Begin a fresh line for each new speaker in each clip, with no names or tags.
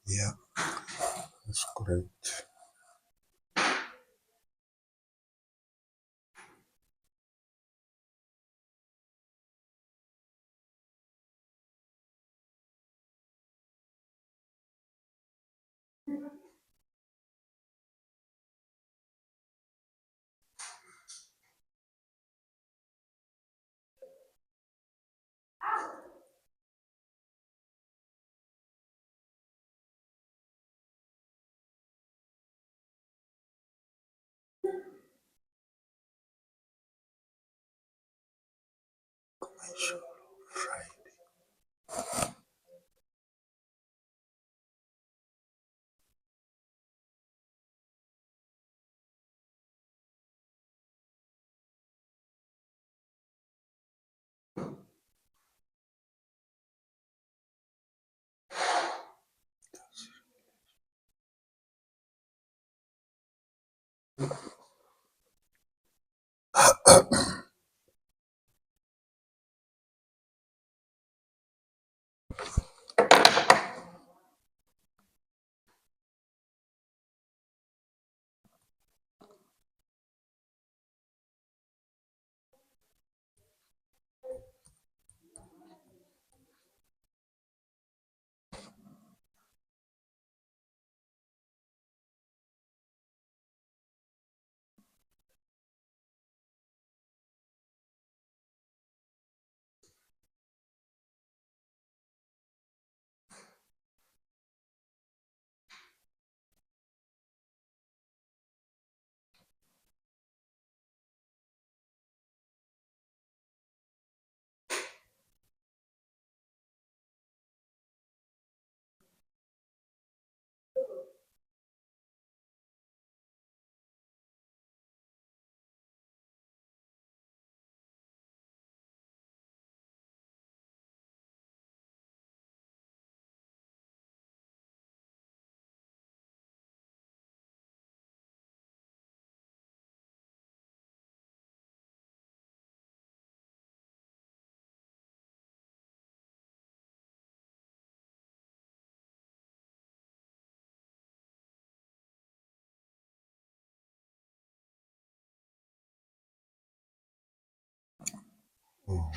Yeah, that's correct. Friday. Oh,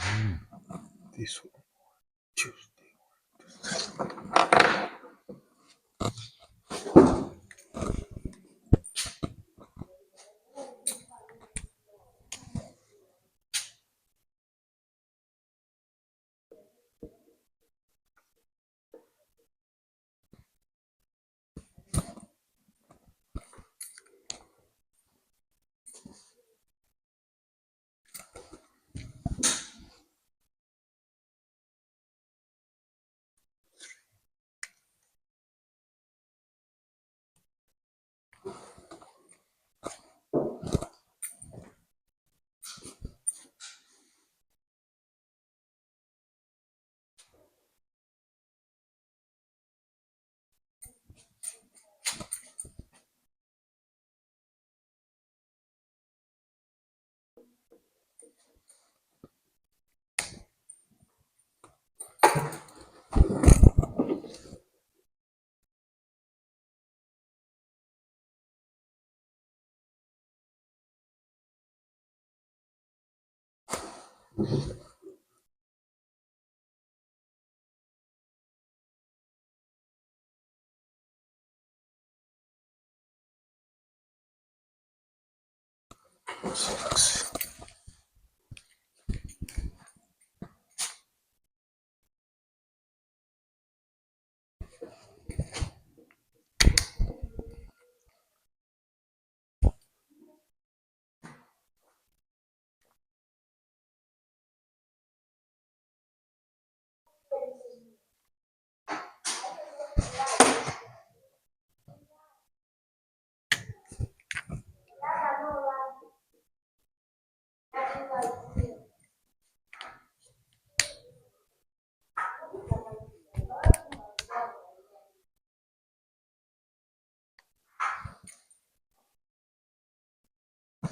this one, Tuesday. Six.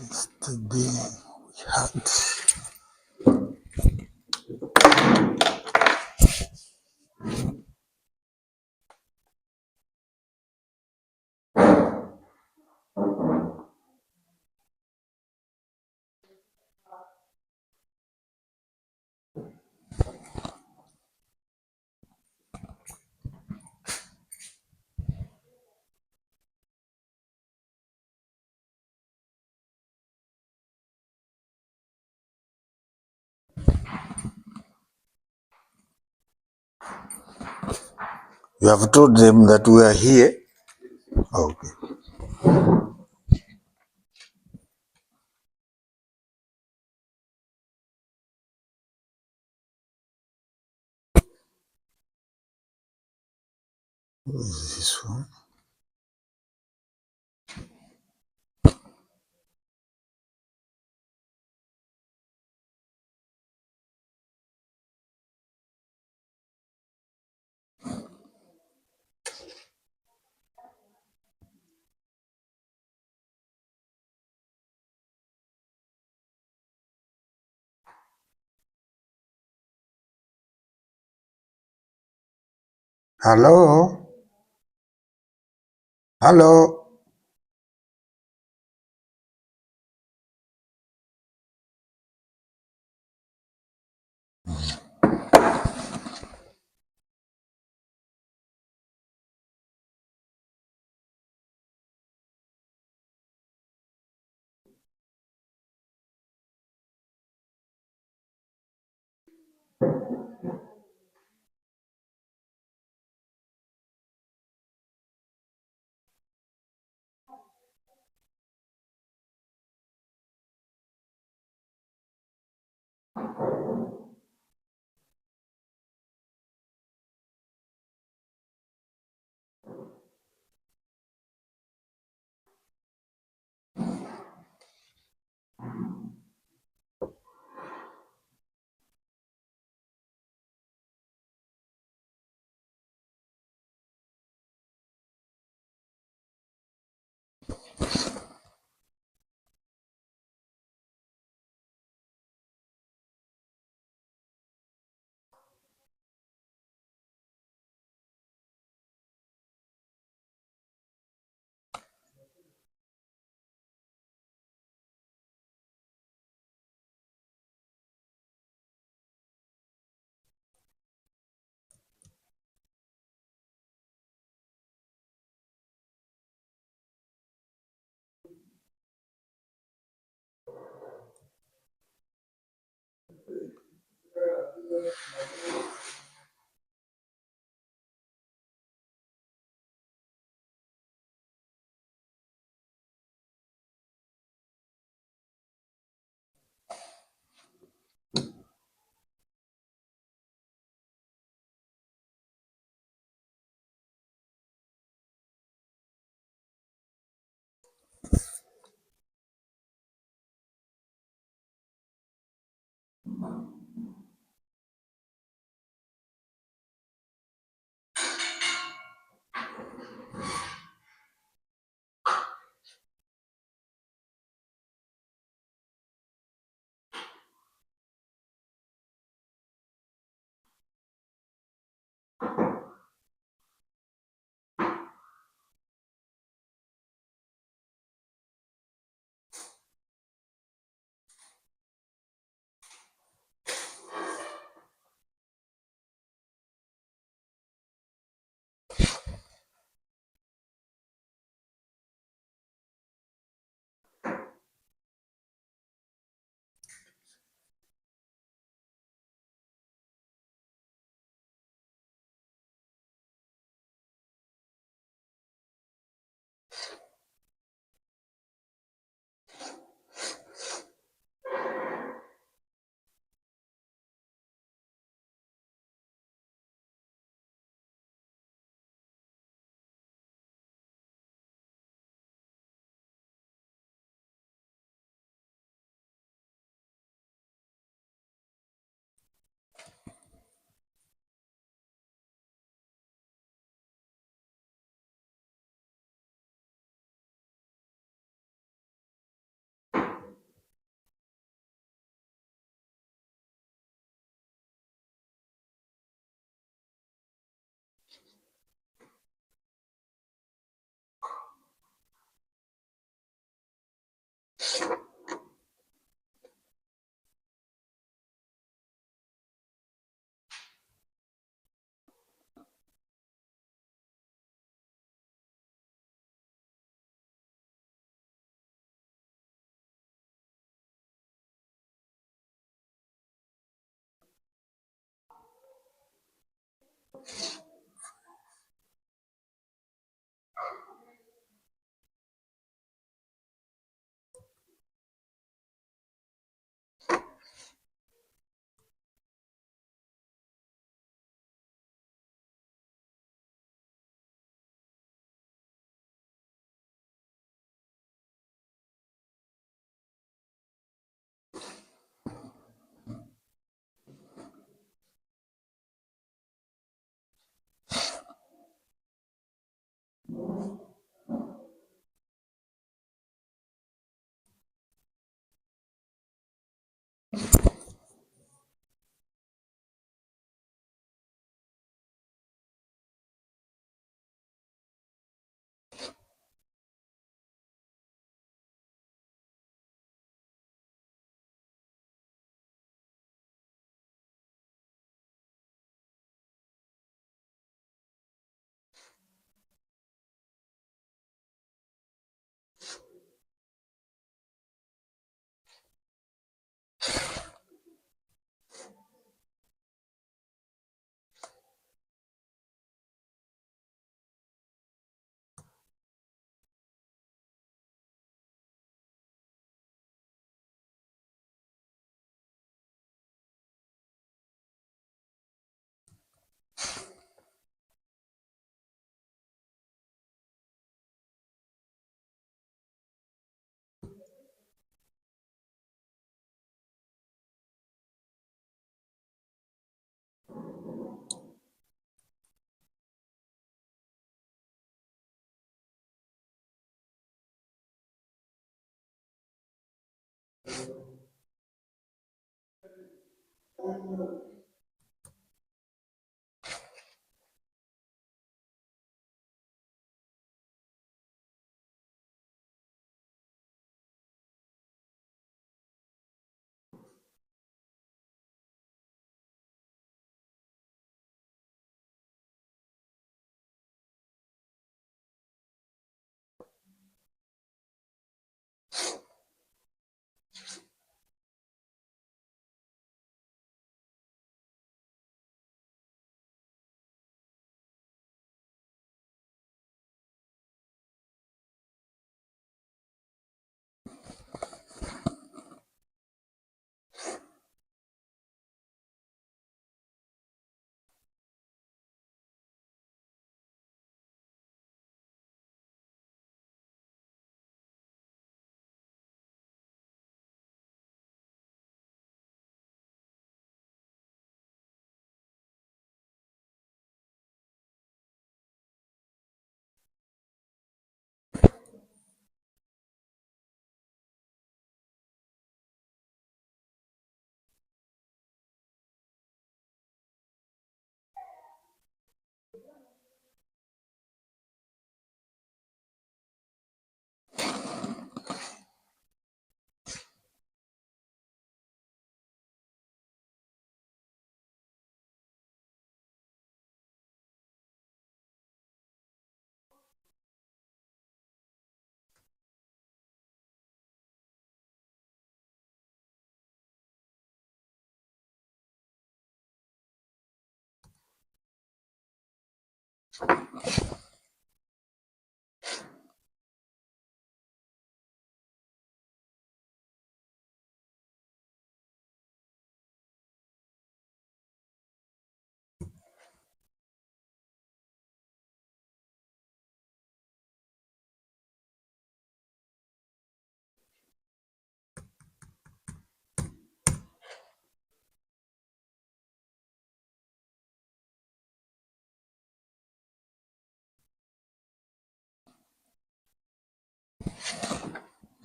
Yesterday we had. You have told them that we are here. Okay. What is this one? Hello? Hello?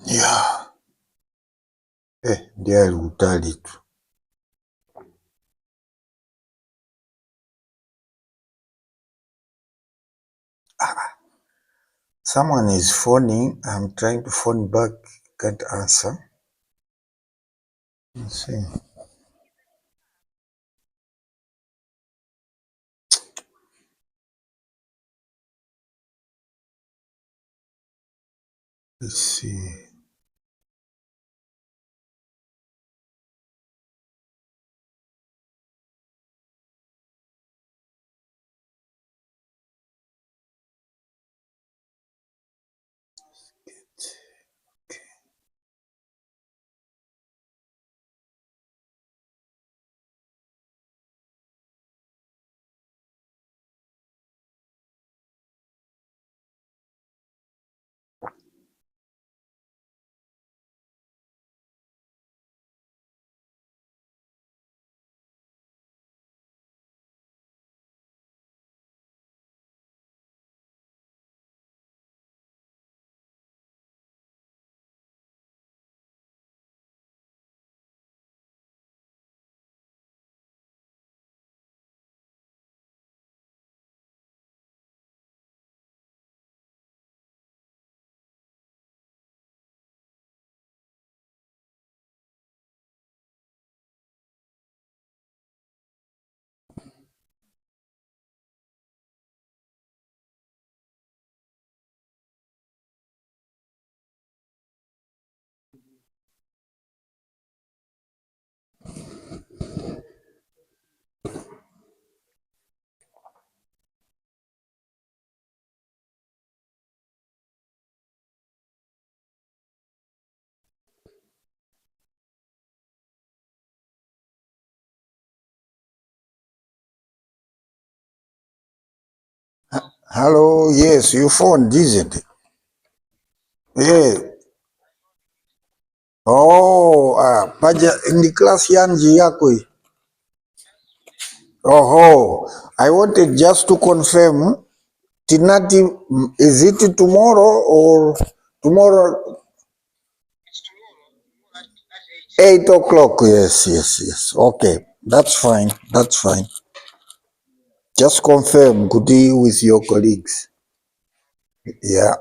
Yeah. Ndiye alikutali tu. Someone is phoning. I'm trying to phone back. Can't answer. Let's see. Let's see. Hello, yes, you phoned, isn't it? Yeah. Oh, paja ni class yanji yako hii. Oh, I wanted just to confirm, Tinati, is it tomorrow or tomorrow 8 o'clock? Yes, yes, yes. Okay, that's fine. That's fine. Just confirm, could be with your colleagues. Yeah.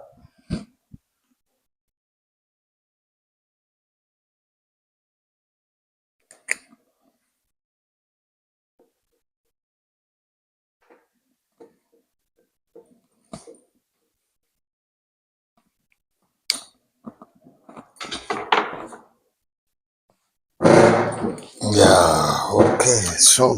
Yeah. Okay. So,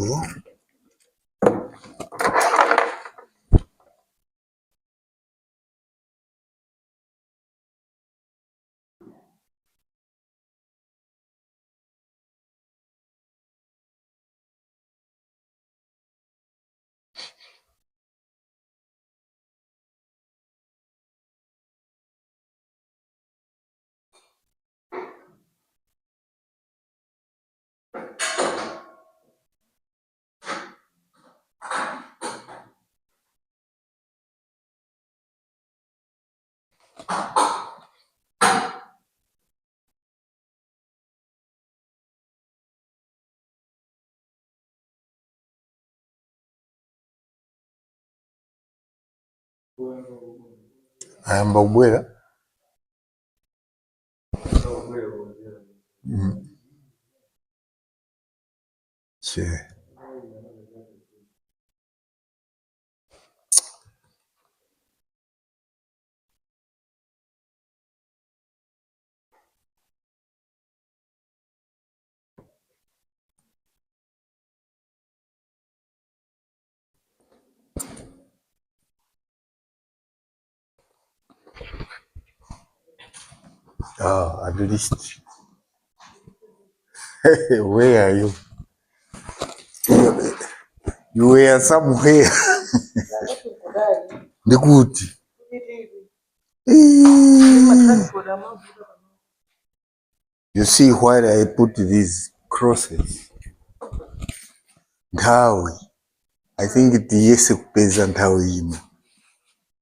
I'm Bobwela. Sure. Oh, at least. Where are you? You were somewhere. The good. You see why I put these crosses? Ntawi. I think it yes kupeza nthawi ino.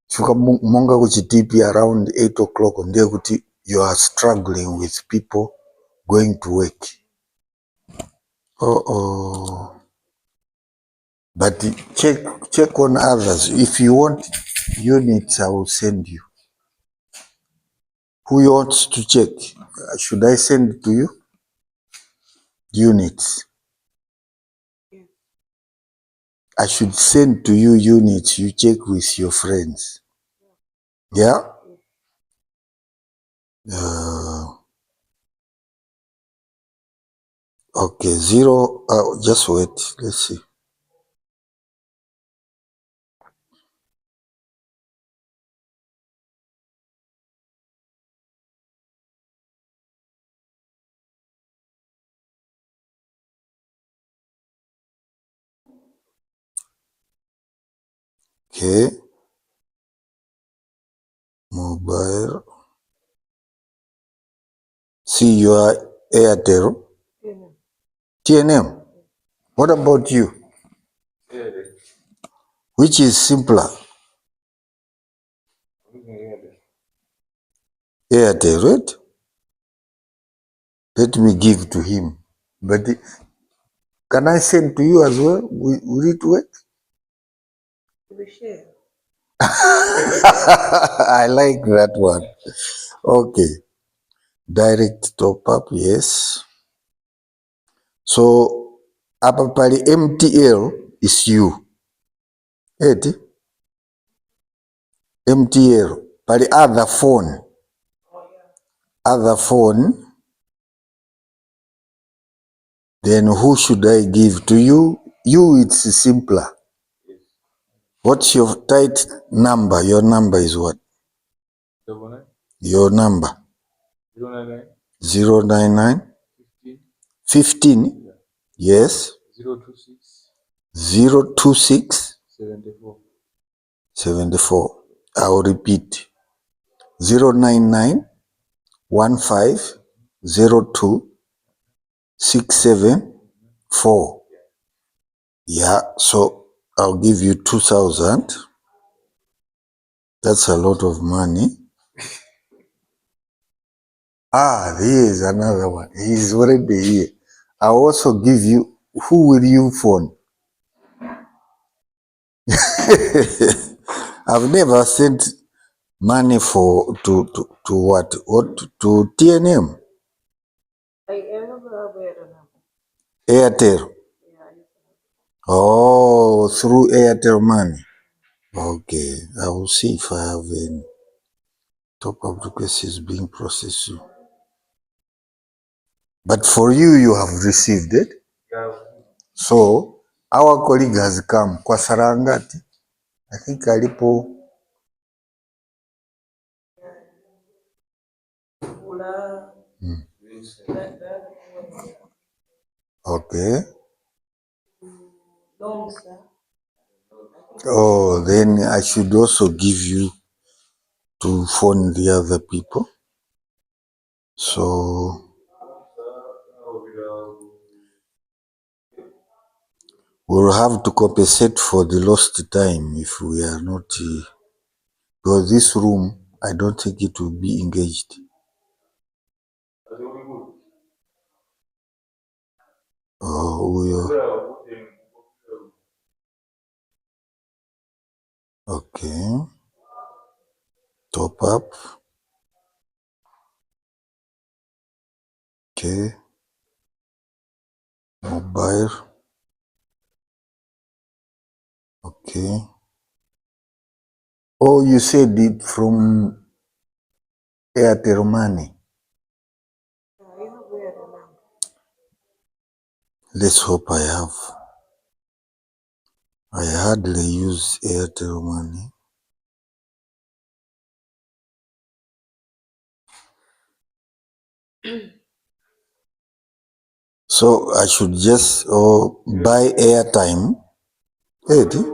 Chuka monga kuchitipi around 8 o'clock ndiye kuti you are struggling with people going to work. Oh. But check on others. If you want units, I will send you. Who wants to check? Should I send it to you? Units. I should send to you units. You check with your friends. Yeah? Okay, 0. Just wait. Let's see. Okay. Mobile. See, you are Airtel. TNM. What about you? Which is simpler? Airtel, right? Let me give to him. But can I send to you as well? Will it work? I like that one. Okay. Direct top up, yes. So, hapa pali MTL is you. Eti? MTL. Pali other phone. Other phone. Then who should I give to you? You, it's simpler. What's your tight number? Your number is what? Your number? 099 15. Yes. 026 74. I'll repeat. 099 1502 674. Yeah, so I'll give you 2,000. That's a lot of money. Here's another one. He's already here. I'll also give you, who will you phone? I've never sent money to what? To TNM? Airtel. Oh, through Airtel money. Okay, I will see if I have any. Top up request is being processed. But for you, you have received it. So our colleague has come. Kwa Sarangati, I think alipo. Okay. Oh, then I should also give you to phone the other people. So we'll have to compensate for the lost time if we are not, because this room, I don't think it will be engaged. Oh, okay. Top up. Okay. Mobile. Okay. Oh, you said it from Airtel Money. Let's hope I have. I hardly use Airtel Money. So I should just buy airtime. Eddie?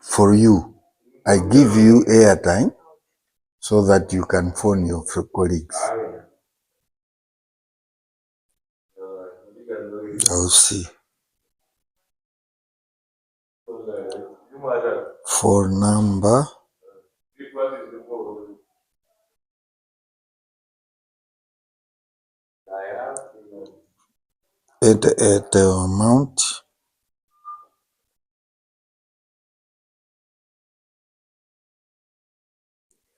For you, I give you airtime so that you can phone your colleagues. I'll see. Phone number. Enter the amount.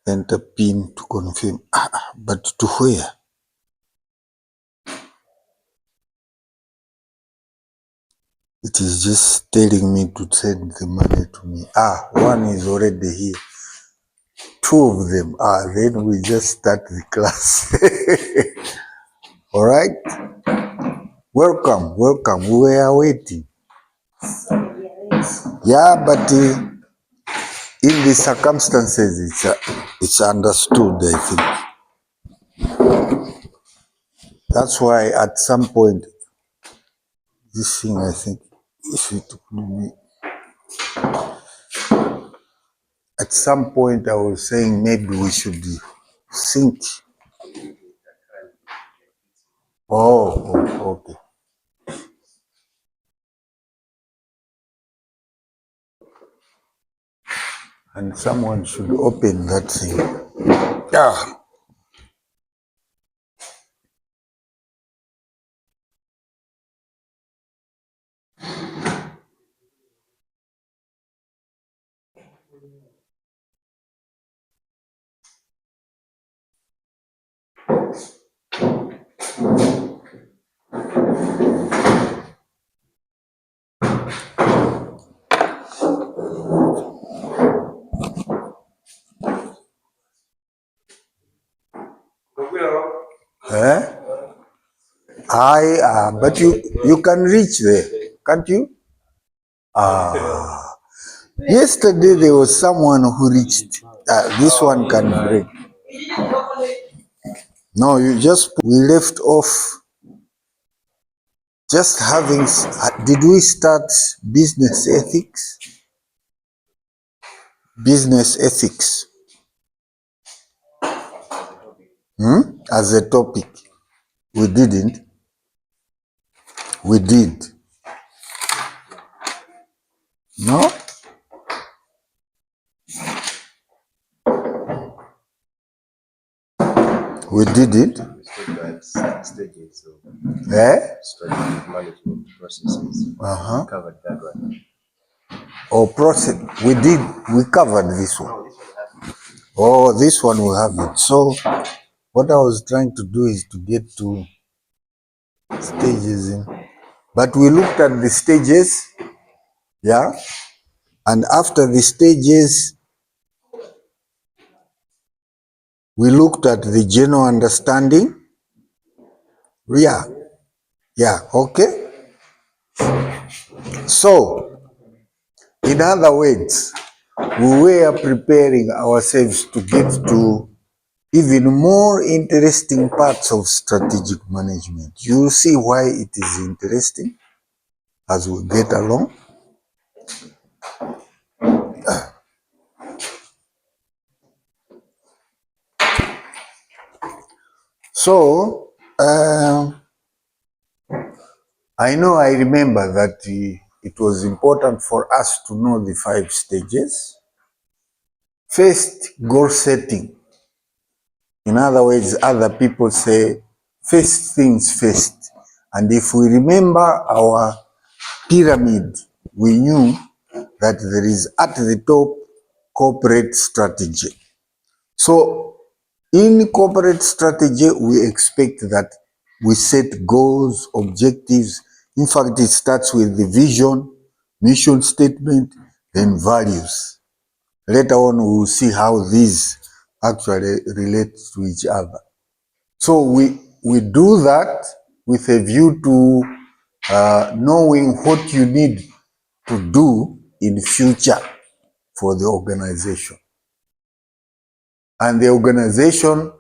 Enter PIN to confirm. But to where? It is just telling me to send the money to me. One is already here. Two of them. Then we just start the class. All right. Welcome. We are waiting. Yeah, but in the circumstances, it's understood, I think. That's why at some point, this thing, I think, if it could be, at some point I was saying maybe we should think. Oh, okay. And someone should open that thing. Yeah. But you can reach there, can't you? Yesterday there was someone who reached. This one can break. No, we left off just having, did we start business ethics? Business ethics as a topic? We didn't. We did. No? We didn't.
Stages of strategic management processes. Covered that one.
Oh, process. We did. We covered this one. Oh, this one we haven't. So what I was trying to do is to get to stages in. But we looked at the stages, yeah? And after the stages, we looked at the general understanding. Yeah, yeah, okay. So, in other words, we were preparing ourselves to get to even more interesting parts of strategic management. You'll see why it is interesting as we get along. So, I know I remember that it was important for us to know the 5 stages. First, goal setting. In other words, other people say, first things first. And if we remember our pyramid, we knew that there is at the top corporate strategy. So in corporate strategy, we expect that we set goals, objectives. In fact, it starts with the vision, mission statement, then values. Later on, we will see how these actually relate to each other. So we do that with a view to knowing what you need to do in future for the organization. And the organization,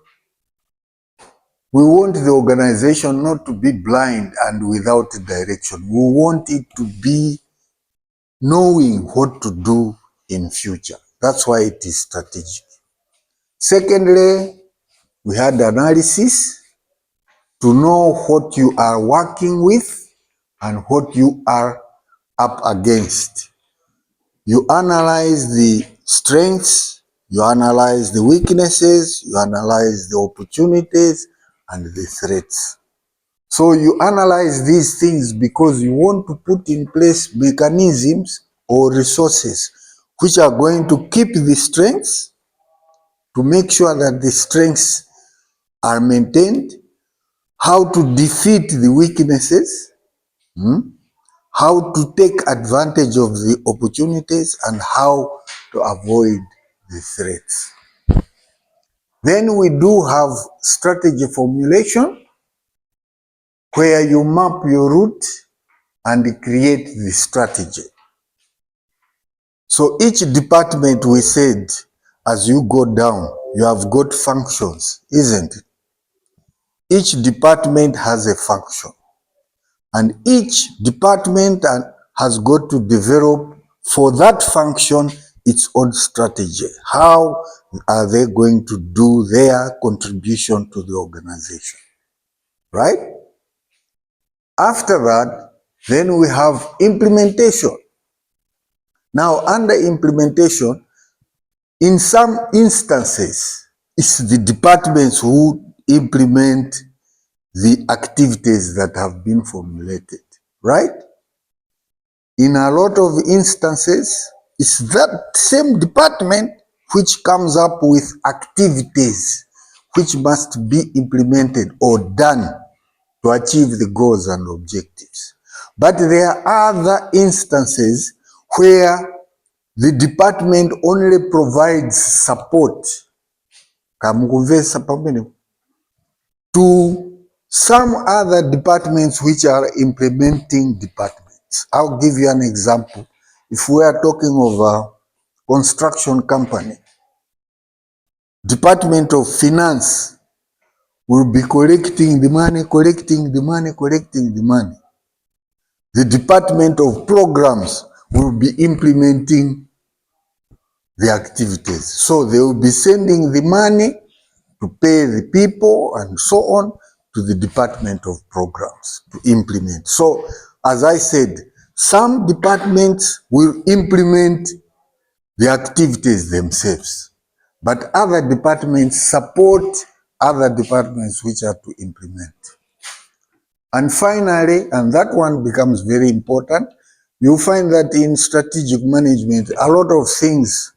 we want the organization not to be blind and without direction. We want it to be knowing what to do in future. That's why it is strategic. Secondly, we had analysis to know what you are working with and what you are up against. You analyze the strengths, you analyze the weaknesses, you analyze the opportunities and the threats. So you analyze these things because you want to put in place mechanisms or resources which are going to keep the strengths, to make sure that the strengths are maintained, how to defeat the weaknesses, how to take advantage of the opportunities, and how to avoid the threats. Then we do have strategy formulation, where you map your route and create the strategy. So each department, we said, as you go down, you have got functions, isn't it? Each department has a function. And each department has got to develop for that function its own strategy. How are they going to do their contribution to the organization? Right? After that, then we have implementation. Now, under implementation, in some instances, it's the departments who implement the activities that have been formulated, right? In a lot of instances, it's that same department which comes up with activities which must be implemented or done to achieve the goals and objectives. But there are other instances where the department only provides support to some other departments which are implementing departments. I'll give you an example. If we are talking of a construction company, Department of Finance will be collecting the money, collecting the money, collecting the money. The Department of Programs will be implementing the activities. So they will be sending the money to pay the people and so on to the Department of Programs to implement. So, as I said, some departments will implement the activities themselves, but other departments support other departments which are to implement. And finally, and that one becomes very important, you find that in strategic management, a lot of things,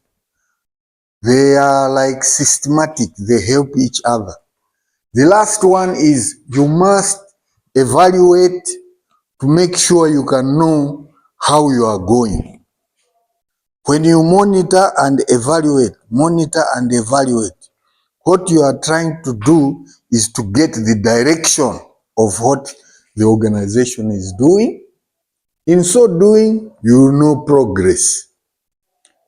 they are like systematic, they help each other. The last one is you must evaluate to make sure you can know how you are going. When you monitor and evaluate, what you are trying to do is to get the direction of what the organization is doing. In so doing, you will know progress.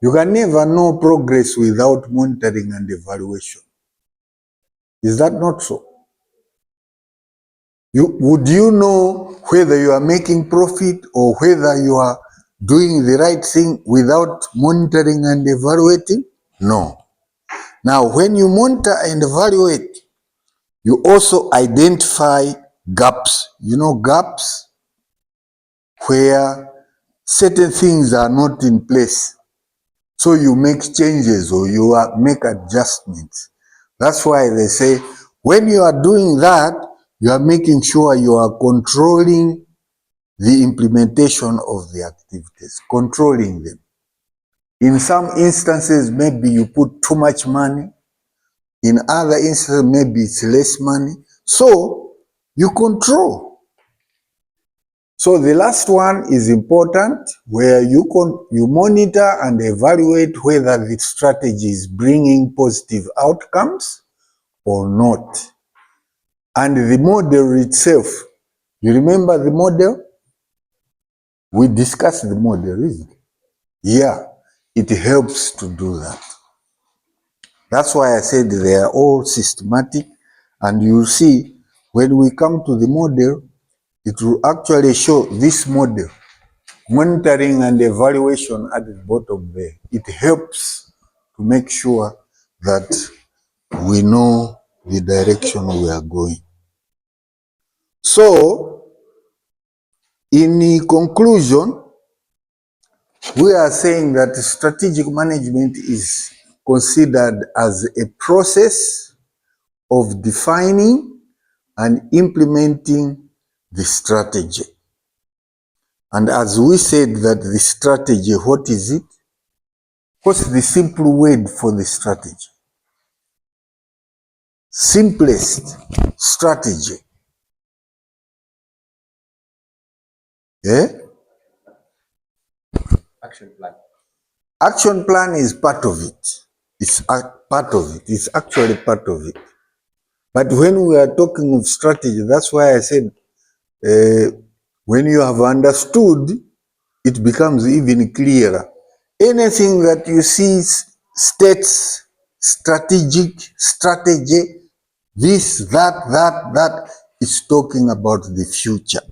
You can never know progress without monitoring and evaluation. Is that not so? Would you know whether you are making profit or whether you are doing the right thing without monitoring and evaluating? No. Now, when you monitor and evaluate, you also identify gaps. You know gaps where certain things are not in place. So you make changes or you make adjustments. That's why they say when you are doing that, you are making sure you are controlling the implementation of the activities, controlling them. In some instances, maybe you put too much money. In other instances, maybe it's less money. So you control. So the last one is important, where you monitor and evaluate whether the strategy is bringing positive outcomes or not. And the model itself, you remember the model? We discussed the model, isn't it? Yeah, it helps to do that. That's why I said they are all systematic, and you'll see when we come to the model, it will actually show this model, monitoring and evaluation at the bottom there. It helps to make sure that we know the direction we are going. So, in conclusion, we are saying that strategic management is considered as a process of defining and implementing the strategy. And as we said that the strategy, what is it? What's the simple word for the strategy? Simplest strategy. Yeah?
Action plan.
Action plan is part of it. It's part of it. It's actually part of it. But when we are talking of strategy, that's why I said, when you have understood, it becomes even clearer. Anything that you see states strategic, strategy, this, that is talking about the future.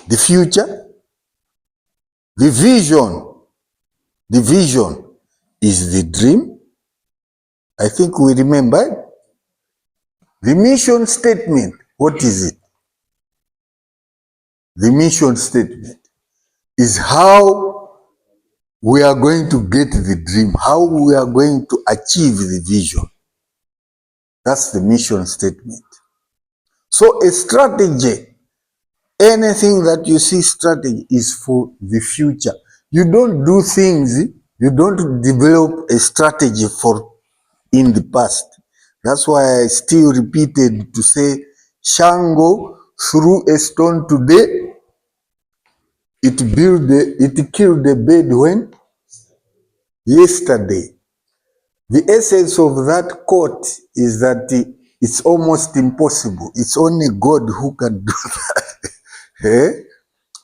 The future, the vision is the dream. I think we remember. The mission statement, what is it? The mission statement is how we are going to get the dream, how we are going to achieve the vision. That's the mission statement. So a strategy, anything that you see strategy is for the future. You don't do things, you don't develop a strategy for in the past. That's why I still repeated to say, Shango threw a stone today, it killed the bird when? Yesterday. The essence of that quote is that it's almost impossible. It's only God who can do that. Eh?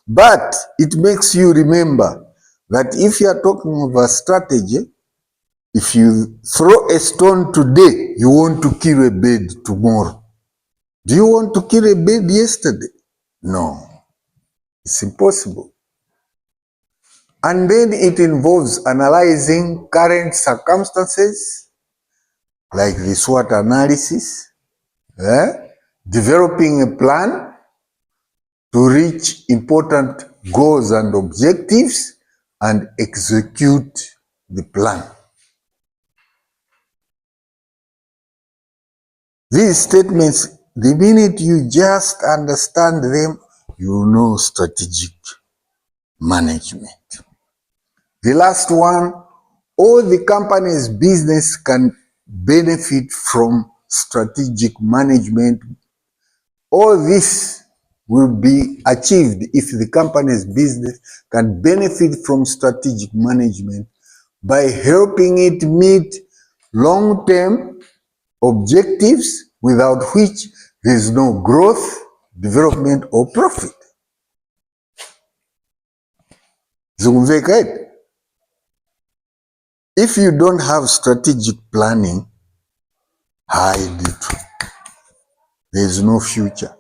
But it makes you remember that if you are talking of a strategy, if you throw a stone today, you want to kill a bird tomorrow. Do you want to kill a bird yesterday? No. It's impossible. And then it involves analyzing current circumstances, like the SWOT analysis, developing a plan to reach important goals and objectives, and execute the plan. These statements, the minute you just understand them, you know strategic management. The last one, all the company's business can benefit from strategic management. All this will be achieved if the company's business can benefit from strategic management by helping it meet long-term objectives without which there is no growth, development, or profit. Zungumzeka. If you don't have strategic planning, hide it. There is no future.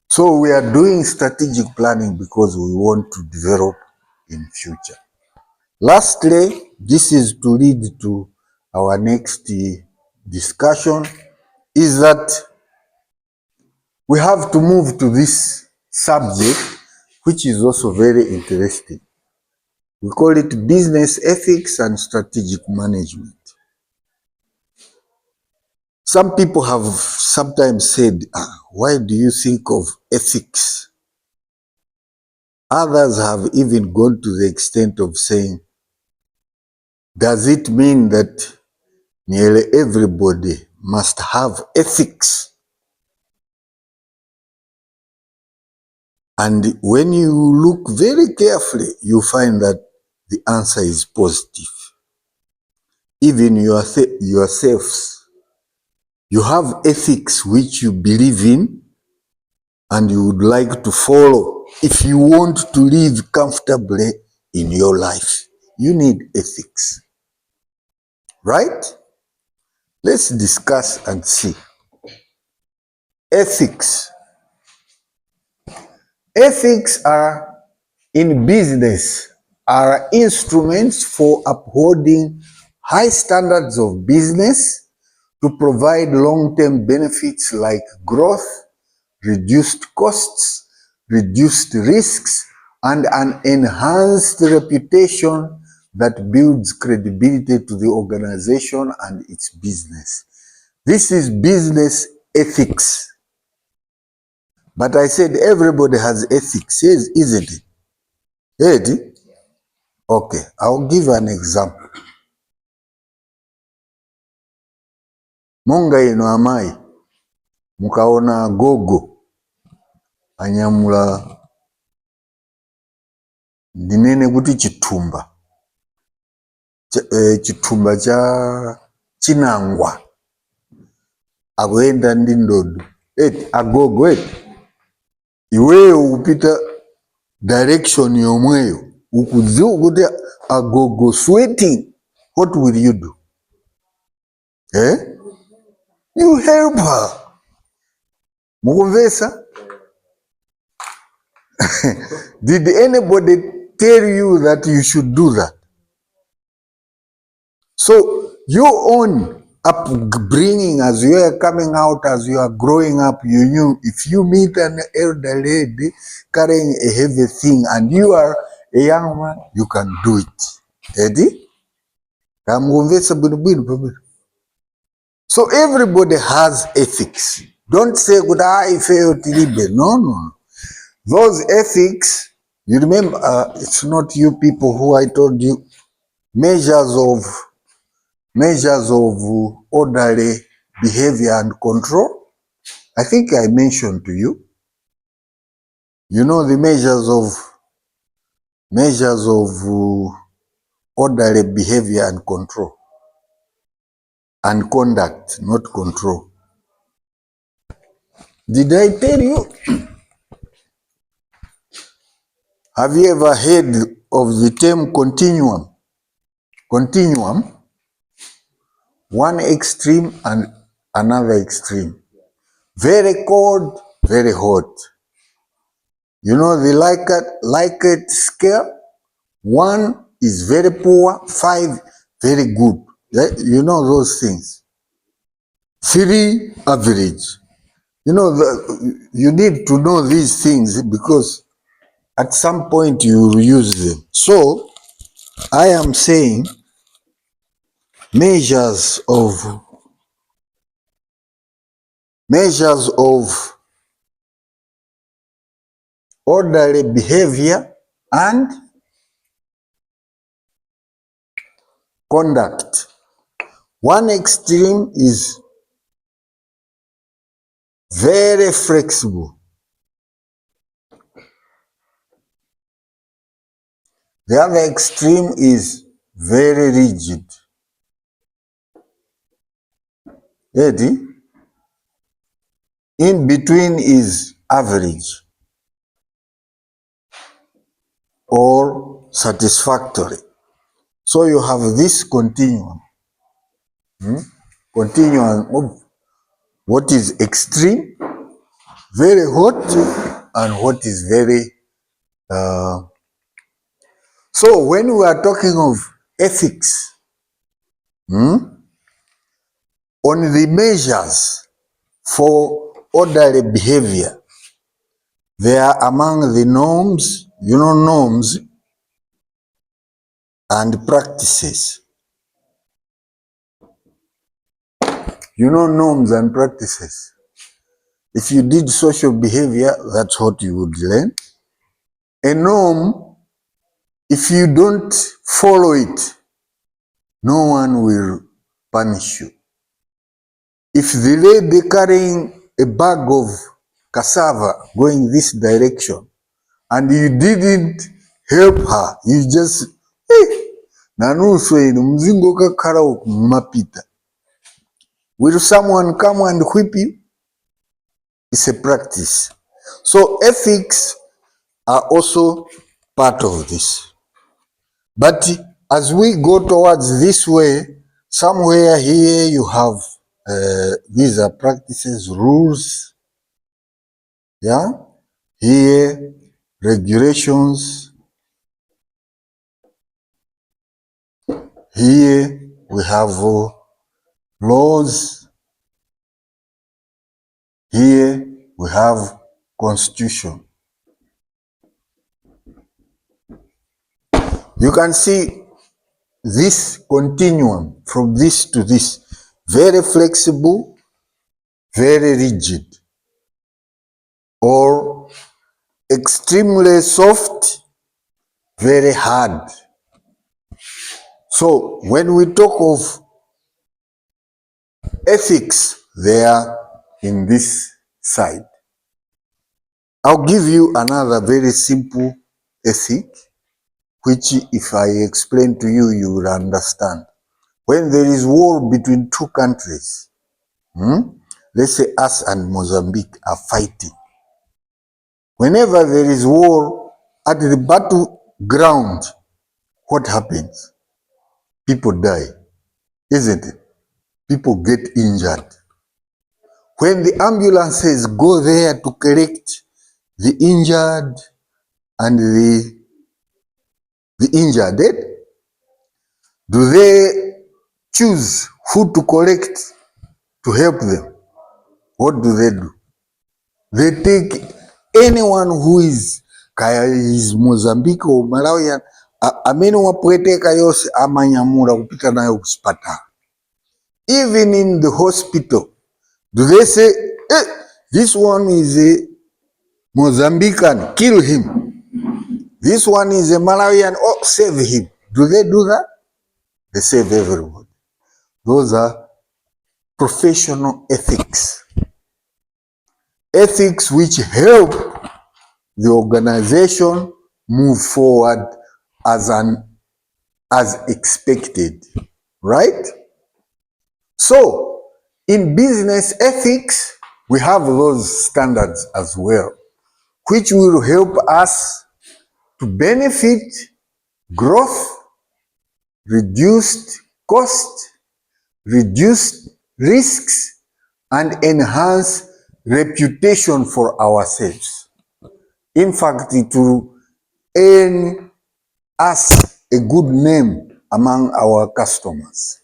So we are doing strategic planning because we want to develop in future. Lastly, this is to lead to our next discussion, is that we have to move to this subject, which is also very interesting. We call it business ethics and strategic management. Some people have sometimes said, why do you think of ethics? Others have even gone to the extent of saying, does it mean that nearly everybody must have ethics? And when you look very carefully, you find that the answer is positive. Even yourselves, you have ethics which you believe in and you would like to follow. If you want to live comfortably in your life, you need ethics. Right? Let's discuss and see. Ethics. Ethics are, in business, are instruments for upholding high standards of business to provide long-term benefits like growth, reduced costs, reduced risks, and an enhanced reputation that builds credibility to the organization and its business. This is business ethics. But I said everybody has ethics, isn't it? Eddie? Okay, I'll give an example. Monga ino amai, mukaona gogo, anyamula dinene kuti chitumba. Chitumba cha chinangwa. Agoenda ndi ndodo. Agogo, iweyo upita direction yomweyo. Ukudziwa kuti agogo sweating. What will you do? You help her. Mukumvesa? Did anybody tell you that you should do that? So your own upbringing, as you are coming out, as you are growing up, you knew if you meet an elder lady carrying a heavy thing and you are a young man, you can do it. Eddie? So everybody has ethics. Don't say, good, I failed to live. No. Those ethics, you remember, it's not you people who I told you, measures of orderly behavior and control. I think I mentioned to you. You know the measures of orderly behavior and control. And conduct, not control. Did I tell you? Have you ever heard of the term continuum? Continuum, one extreme and another extreme. Very cold, very hot. You know the Likert scale? 1 is very poor, 5 very good. You know those things. 3 average. You know, you need to know these things because at some point you will use them. So I am saying measures of orderly behavior and conduct. One extreme is very flexible. The other extreme is very rigid. Ready? In between is average or satisfactory. So you have this continuum. Continuum of what is extreme, very hot, and what is very... So when we are talking of ethics, on the measures for orderly behavior, they are among the norms, norms and practices. Norms and practices. If you did social behavior, that's what you would learn. A norm, if you don't follow it, no one will punish you. If the lady carrying a bag of cassava going this direction and you didn't help her, you just, nanusu inu mzingo kakara mapita. Will someone come and whip you? It's a practice. So ethics are also part of this. But as we go towards this way, somewhere here you have, these are practices, rules, yeah? Here, regulations. Here we have laws. Here we have constitution. You can see this continuum from this to this, very flexible, very rigid, or extremely soft, very hard. So when we talk of ethics, they are in this side. I'll give you another very simple ethic, which if I explain to you, you will understand. When there is war between two countries, let's say us and Mozambique are fighting. Whenever there is war at the battleground, what happens? People die, isn't it? People get injured. When the ambulances go there to collect the injured and the injured, do they choose who to collect to help them? What do? They take anyone who is Mozambique or Malawian, amene wapweteka yose amanyamura kupita nayo kuchipatala. Even in the hospital, do they say, this one is a Mozambican, kill him. This one is a Malawian, save him. Do they do that? They save everybody. Those are professional ethics. Ethics which help the organization move forward as expected, right? So in business ethics, we have those standards as well, which will help us to benefit growth, reduced cost, reduced risks, and enhance reputation for ourselves. In fact, it will earn us a good name among our customers.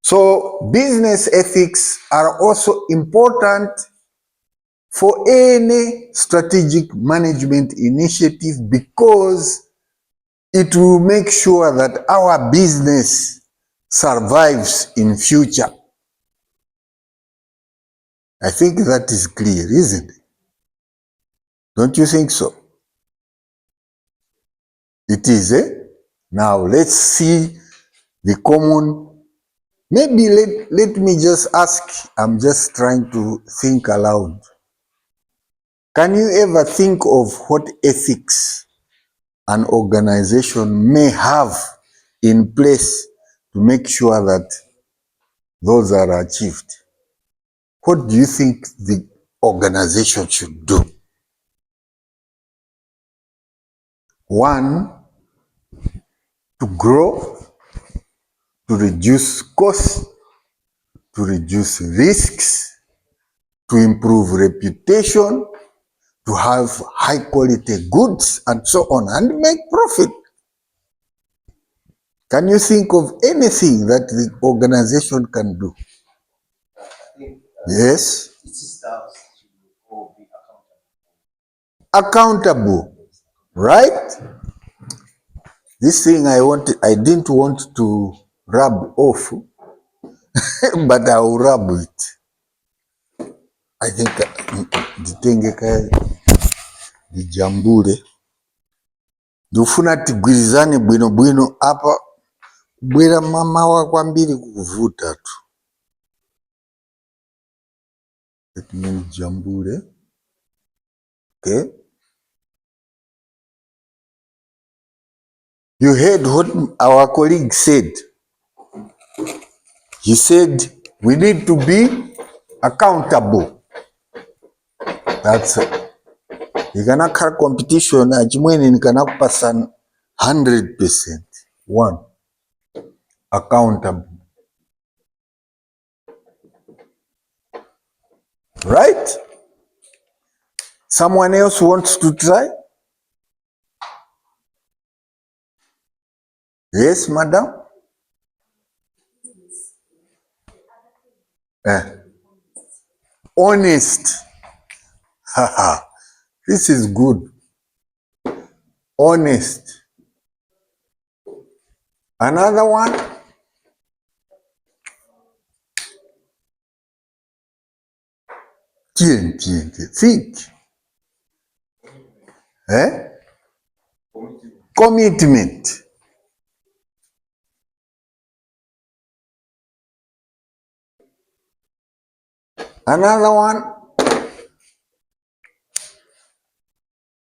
So business ethics are also important for any strategic management initiative because it will make sure that our business survives in future. I think that is clear, isn't it? Don't you think so? It is, eh? Now let's see the common, maybe let me just ask, I'm just trying to think aloud. Can you ever think of what ethics an organization may have in place to make sure that those are achieved? What do you think the organization should do? One, to grow, to reduce costs, to reduce risks, to improve reputation, to have high quality goods and so on, and make profit. Can you think of anything that the organization can do? Yes? Accountable, right? This thing I didn't want to rub off, but I will rub it. I think ditengeka dijambule ndufuna tigwirizane bwino bwino apa bwera mama wa kwambiri kuvuta tu. Let me jambule. Okay. You heard what our colleague said. He said we need to be accountable. That's it. You cannot have competition achimweni nikana kupasan 100%. One, accountable. Right? Someone else wants to try? Yes, madam? Honest. Haha. This is good. Honest. Another one? Think. Commitment. Another one?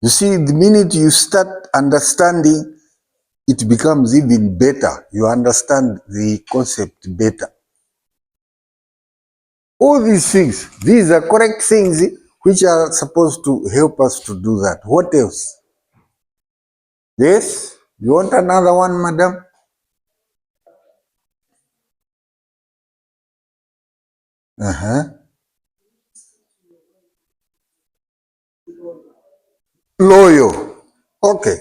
You see, the minute you start understanding, it becomes even better. You understand the concept better. All these things, these are correct things which are supposed to help us to do that. What else? Yes? You want another one, madam? Loyal. Okay.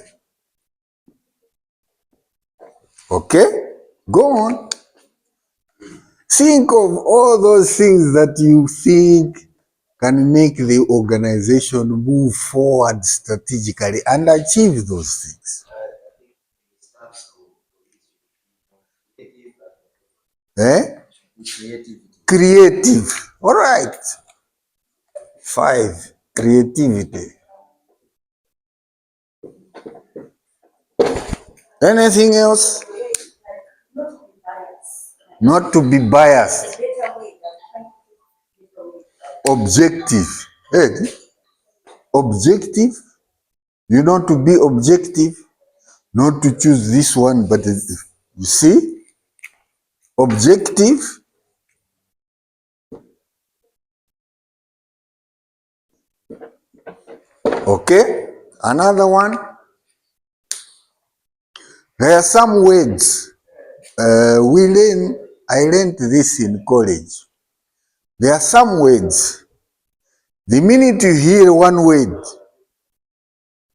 Okay? Go on. Think of all those things that you think can make the organization move forward strategically and achieve those things. Creative. All right. 5, creativity. Anything else? Not to be biased. Objective. Objective. You know, to be objective, not to choose this one, but you see, objective. Okay. Another one. There are some words I learned this in college. There are some words. The minute you hear one word,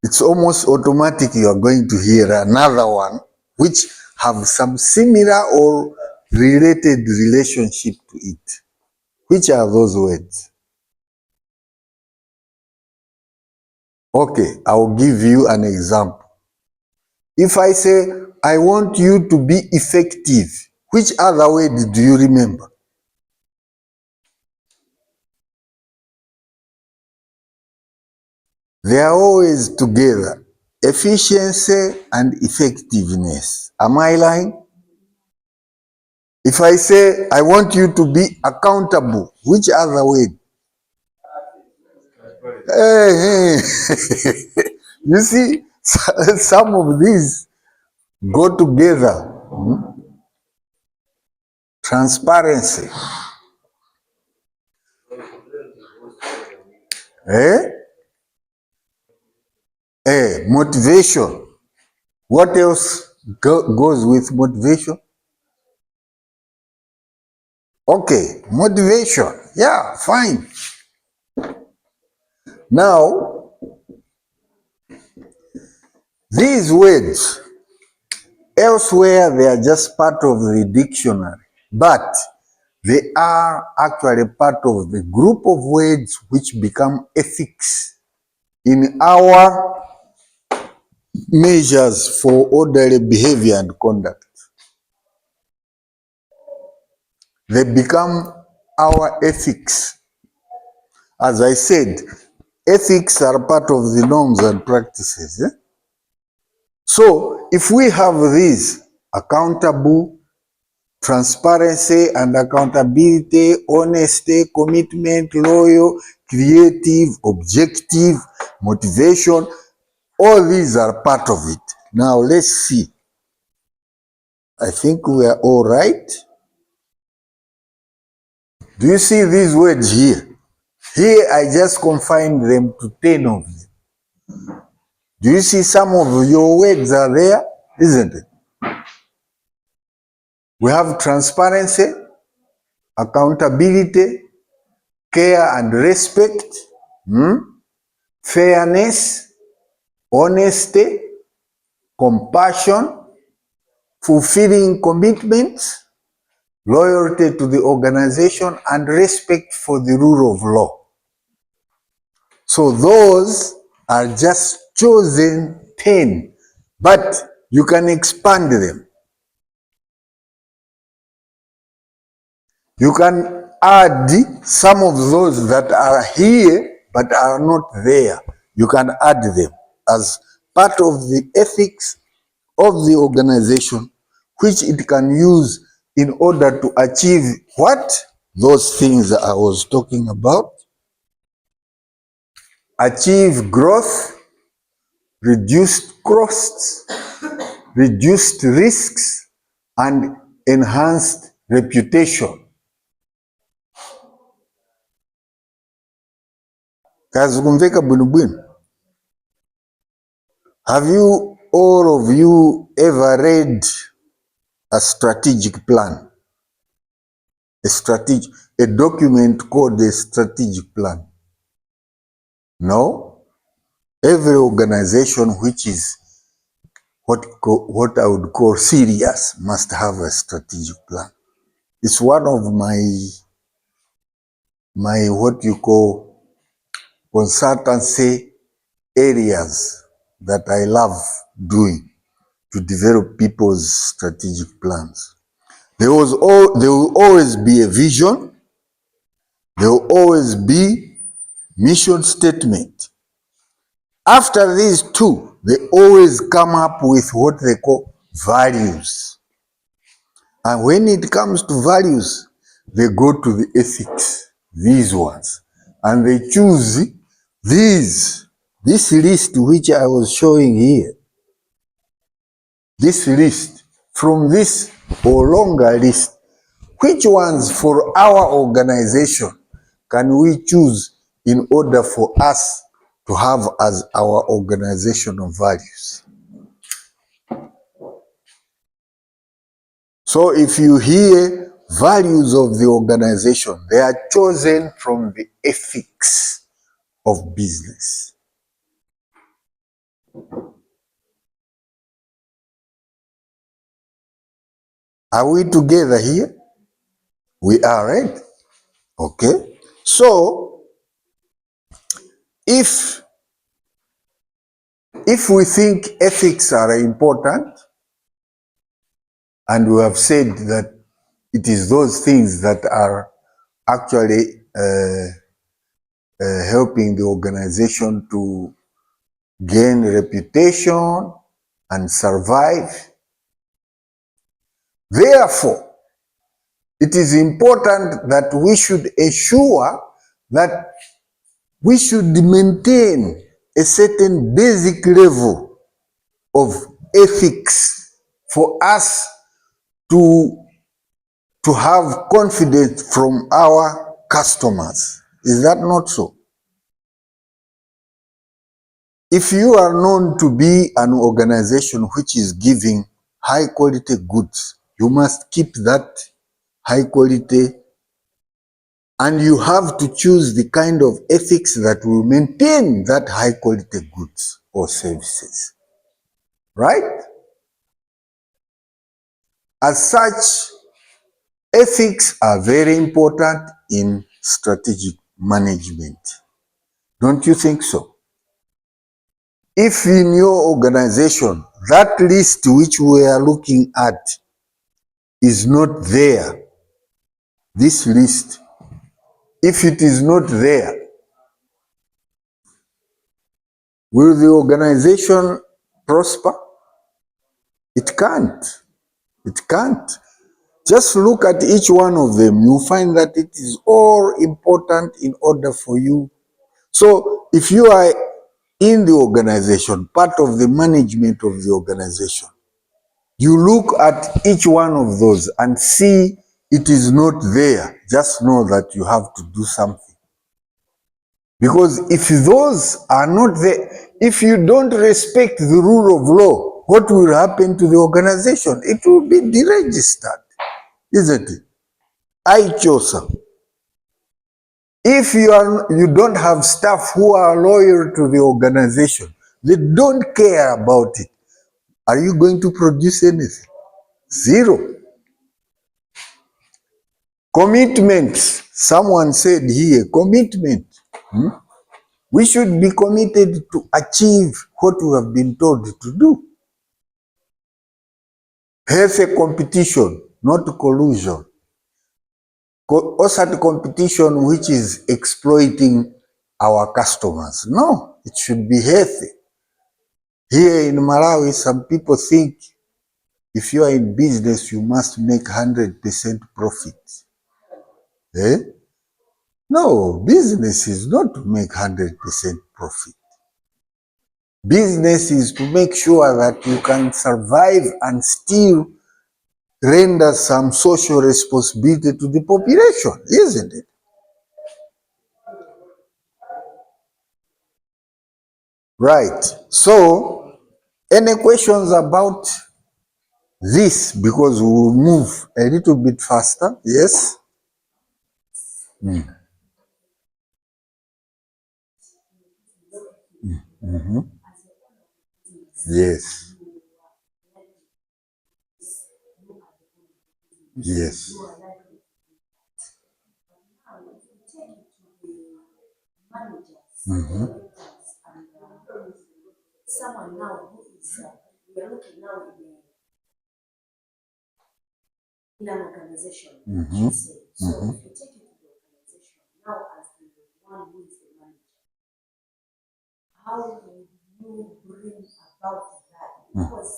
it's almost automatic you are going to hear another one which have some similar or related relationship to it. Which are those words? Okay, I'll give you an example. If I say, I want you to be effective, which other word do you remember? They are always together. Efficiency and effectiveness. Am I lying? If I say, I want you to be accountable, which other word? Hey, hey. You see, some of these go together. Transparency. Eh? Motivation. What else goes with motivation? Okay, motivation. Yeah, fine. Now, these words, elsewhere they are just part of the dictionary, but they are actually part of the group of words which become ethics in our measures for orderly behavior and conduct. They become our ethics. As I said, ethics are part of the norms and practices. So if we have these accountable, transparency and accountability, honesty, commitment, loyal, creative, objective, motivation, all these are part of it. Now let's see. I think we are all right. Do you see these words here? Here I just confined them to 10 of them. Do you see some of your words are there? Isn't it? We have transparency, accountability, care and respect, fairness, honesty, compassion, fulfilling commitments, loyalty to the organization, and respect for the rule of law. So those are just chosen 10, but you can expand them. You can add some of those that are here but are not there. You can add them as part of the ethics of the organization, which it can use in order to achieve what? Those things I was talking about. Achieve growth, reduced costs, reduced risks, and enhanced reputation. Kazungumzeka bwinubwinu. Have you, all of you, ever read a strategic plan? A document called a strategic plan? No? Every organization which is what I would call serious must have a strategic plan. It's one of my what you call consultancy areas that I love doing, to develop people's strategic plans. There will always be a vision. There will always be mission statement. After these two, they always come up with what they call values. And when it comes to values, they go to the ethics, these ones, and they choose this list which I was showing here. This list, from this or longer list, which ones for our organization can we choose in order for us to have as our organizational values? So if you hear values of the organization, they are chosen from the ethics of business. Are we together here? We are, right? Okay. So, if we think ethics are important, and we have said that it is those things that are actually helping the organization to gain reputation and survive. Therefore, it is important that we should ensure that we should maintain a certain basic level of ethics for us to have confidence from our customers. Is that not so? If you are known to be an organization which is giving high quality goods, you must keep that high quality, and you have to choose the kind of ethics that will maintain that high quality goods or services, right? As such, ethics are very important in strategic management. Don't you think so? If in your organization, that list which we are looking at is not there, this list, if it is not there, will the organization prosper? It can't. It can't. Just look at each one of them. You find that it is all important in order for you. So if you are in the organization, part of the management of the organization, you look at each one of those and see it is not there. Just know that you have to do something. Because if those are not there, if you don't respect the rule of law, what will happen to the organization? It will be deregistered, isn't it? Aichosa. If you don't have staff who are loyal to the organization, they don't care about it, are you going to produce anything? Zero. Commitments. Someone said here, commitment. We should be committed to achieve what we have been told to do. Healthy competition, not collusion. Also competition which is exploiting our customers. No, it should be healthy. Here in Malawi, some people think if you are in business, you must make 100% profit. Eh? No, business is not to make 100% profit. Business is to make sure that you can survive and still render some social responsibility to the population, isn't it? Right. So, any questions about this? Because we will move a little bit faster. Yes? Yes. Yes.
Someone now who is, we are looking now in an organization, so if you take it to the organization, now as the one who is the manager, how do you bring about that? Because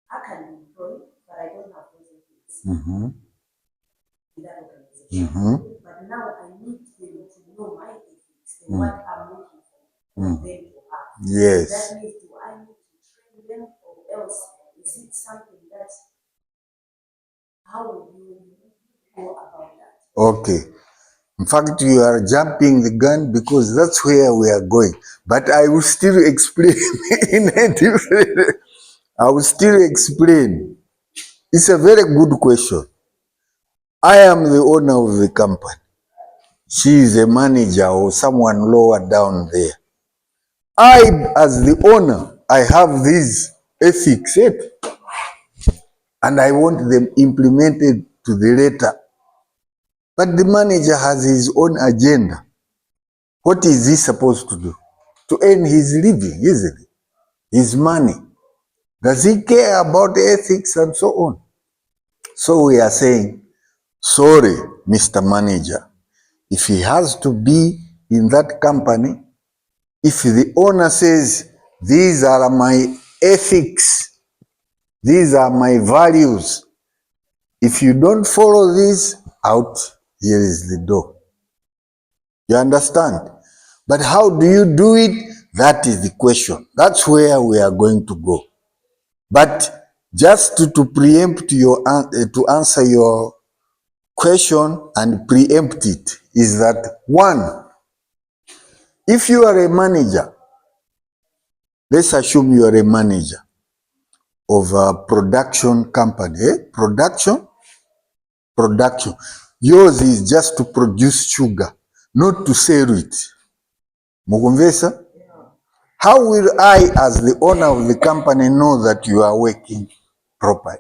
I can be employed, but I don't have those ethics in that organization. But now I need them to know my ethics and what I'm looking for them to have.
Yes.
That means, do I need to train them, or else is it something that, how will you go about that?
Okay. In fact, you are jumping the gun because that's where we are going. But I will still explain in a different. I will still explain. It's a very good question. I am the owner of the company. She is a manager or someone lower down there. I, as the owner, I have these ethics. and I want them implemented to the letter. But the manager has his own agenda. What is he supposed to do? To earn his living, isn't it? His money. Does he care about ethics and so on? So we are saying, sorry, Mr. Manager, if he has to be in that company, if the owner says, these are my ethics, these are my values, if you don't follow this, out, here is the door. You understand? But how do you do it? That is the question. That's where we are going to go. But just to preempt your, to answer your question and preempt it, is that one, if you are a manager, let's assume you are a manager of a production company, production. Yours is just to produce sugar, not to sell it. Mukumvesa? How will I, as the owner of the company, know that you are working properly?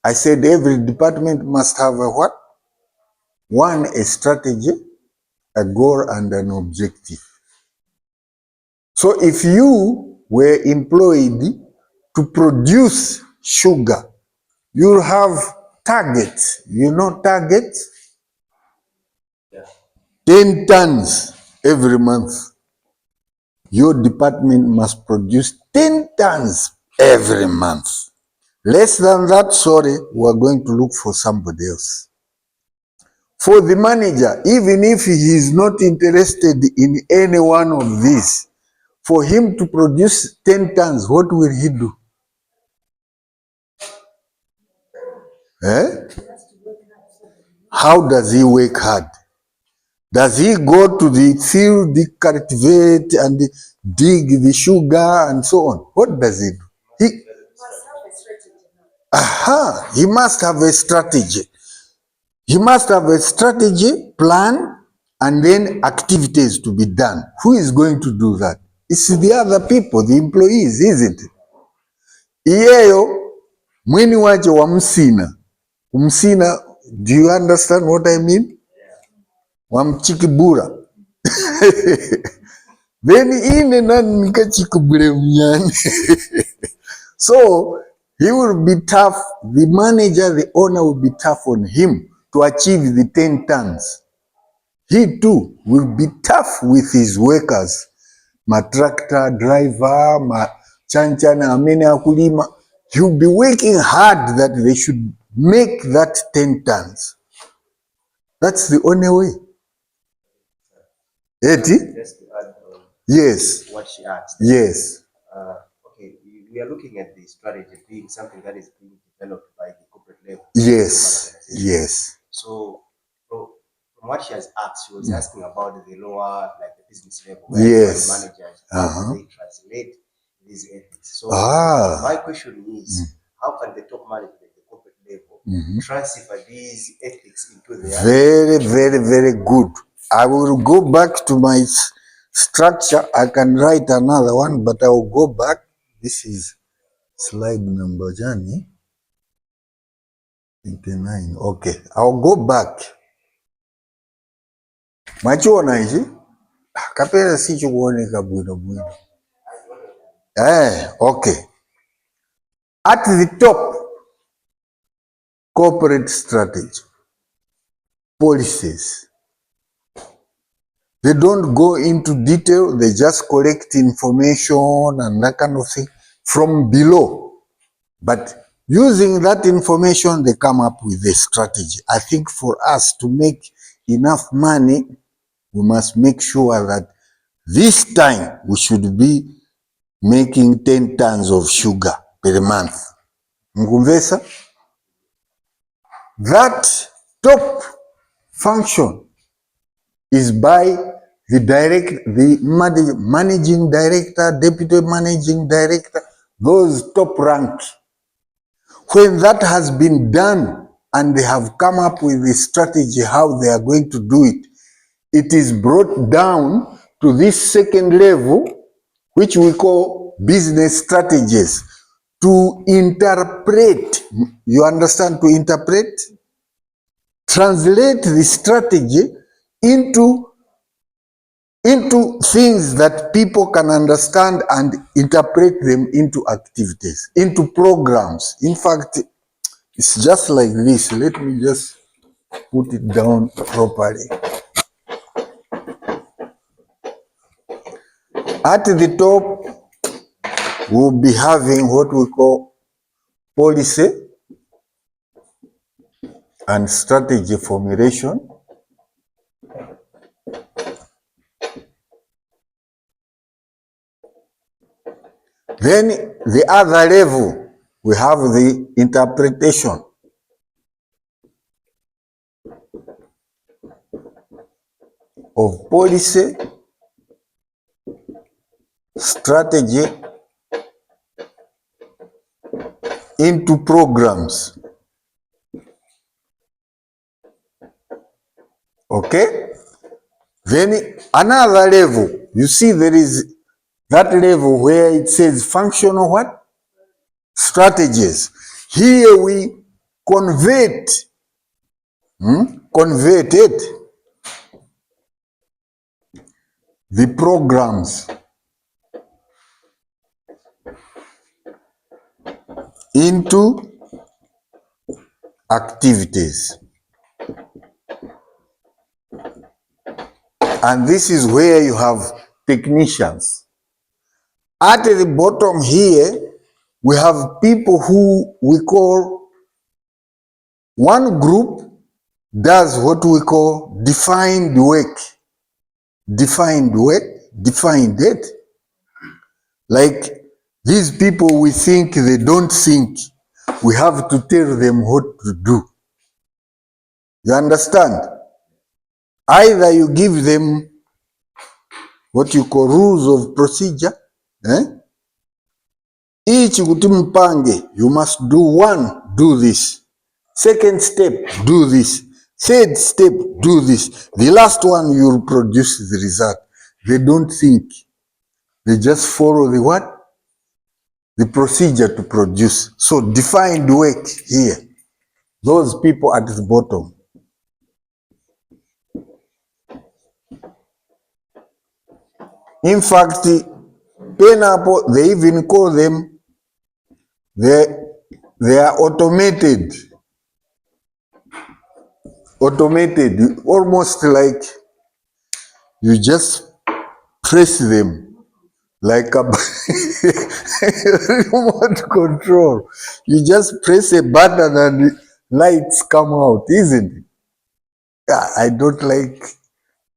I said every department must have a what? One, a strategy, a goal, and an objective. So if you were employed to produce sugar, you'll have targets. You know targets?
Yeah.
10 tons every month. Your department must produce 10 tons every month. Less than that, sorry, we're going to look for somebody else. For the manager, even if he is not interested in any one of these, for him to produce 10 tons, what will he do? How does he work hard? Does he go to the field, cultivate and dig the sugar and so on? What does he do? He must have a strategy. He must have a strategy, plan, and then activities to be done. Who is going to do that? It's the other people, the employees, isn't it? Iyeyo, mweni wache wa msina. Msina, do you understand what I mean? Wa mchikibura. Then ine nani nikachikibure mnyani. So, he will be tough. The manager, the owner will be tough on him to achieve the 10 tons. He too will be tough with his workers. Tractor driver, chanchana, amene akulima. He'll be working hard that they should make that 10 tons. That's the only way. Eti?
Just to add on
yes.
What she asked.
Yes.
Okay, we are looking at the strategy being something that is being developed by the corporate level.
Yes. Yes.
So, from what she has asked, she was asking about the lower, like the business level.
Yes.
Managers, how they translate these ethics. So, my question is, how can the top management at the corporate level transfer these ethics into their...
Very, very, very good. I will go back to my structure. I can write another one, but I will go back. This is slide number, Jani. 29. Okay, I'll go back. Machiona ichi? Kapera sicho kuoneka bwino bwino. Okay. At the top, corporate strategy, policies. They don't go into detail, they just collect information and that kind of thing from below. But using that information, they come up with a strategy. I think for us to make enough money, we must make sure that this time we should be making 10 tons of sugar per month. Mkumvesa? That top function is by the managing director, deputy managing director, those top ranks. When that has been done and they have come up with a strategy how they are going to do it, it is brought down to this second level, which we call business strategies, to interpret. You understand, to interpret? Translate the strategy into things that people can understand and interpret them into activities, into programs. In fact, it's just like this. Let me just put it down properly. At the top, we'll be having what we call policy and strategy formulation. Then the other level, we have the interpretation. Of policy, strategy into programs. Okay? Then another level, you see there is that level where it says functional what? Strategies. Here we convert the programs into activities. And this is where you have technicians. At the bottom here, we have people who we call, one group does what we call defined work. Defined work, defined it. Like these people, we think they don't think. We have to tell them what to do. You understand? Either you give them what you call rules of procedure. Each kutimpange, you must do one, do this. Second step, do this. Third step, do this. The last one, you'll produce the result. They don't think. They just follow the what? The procedure to produce. So defined work here. Those people at the bottom. In fact, Pineapple, they even call them, they are automated. Automated, almost like you just press them like a remote control. You just press a button and lights come out, isn't it? Yeah, I don't like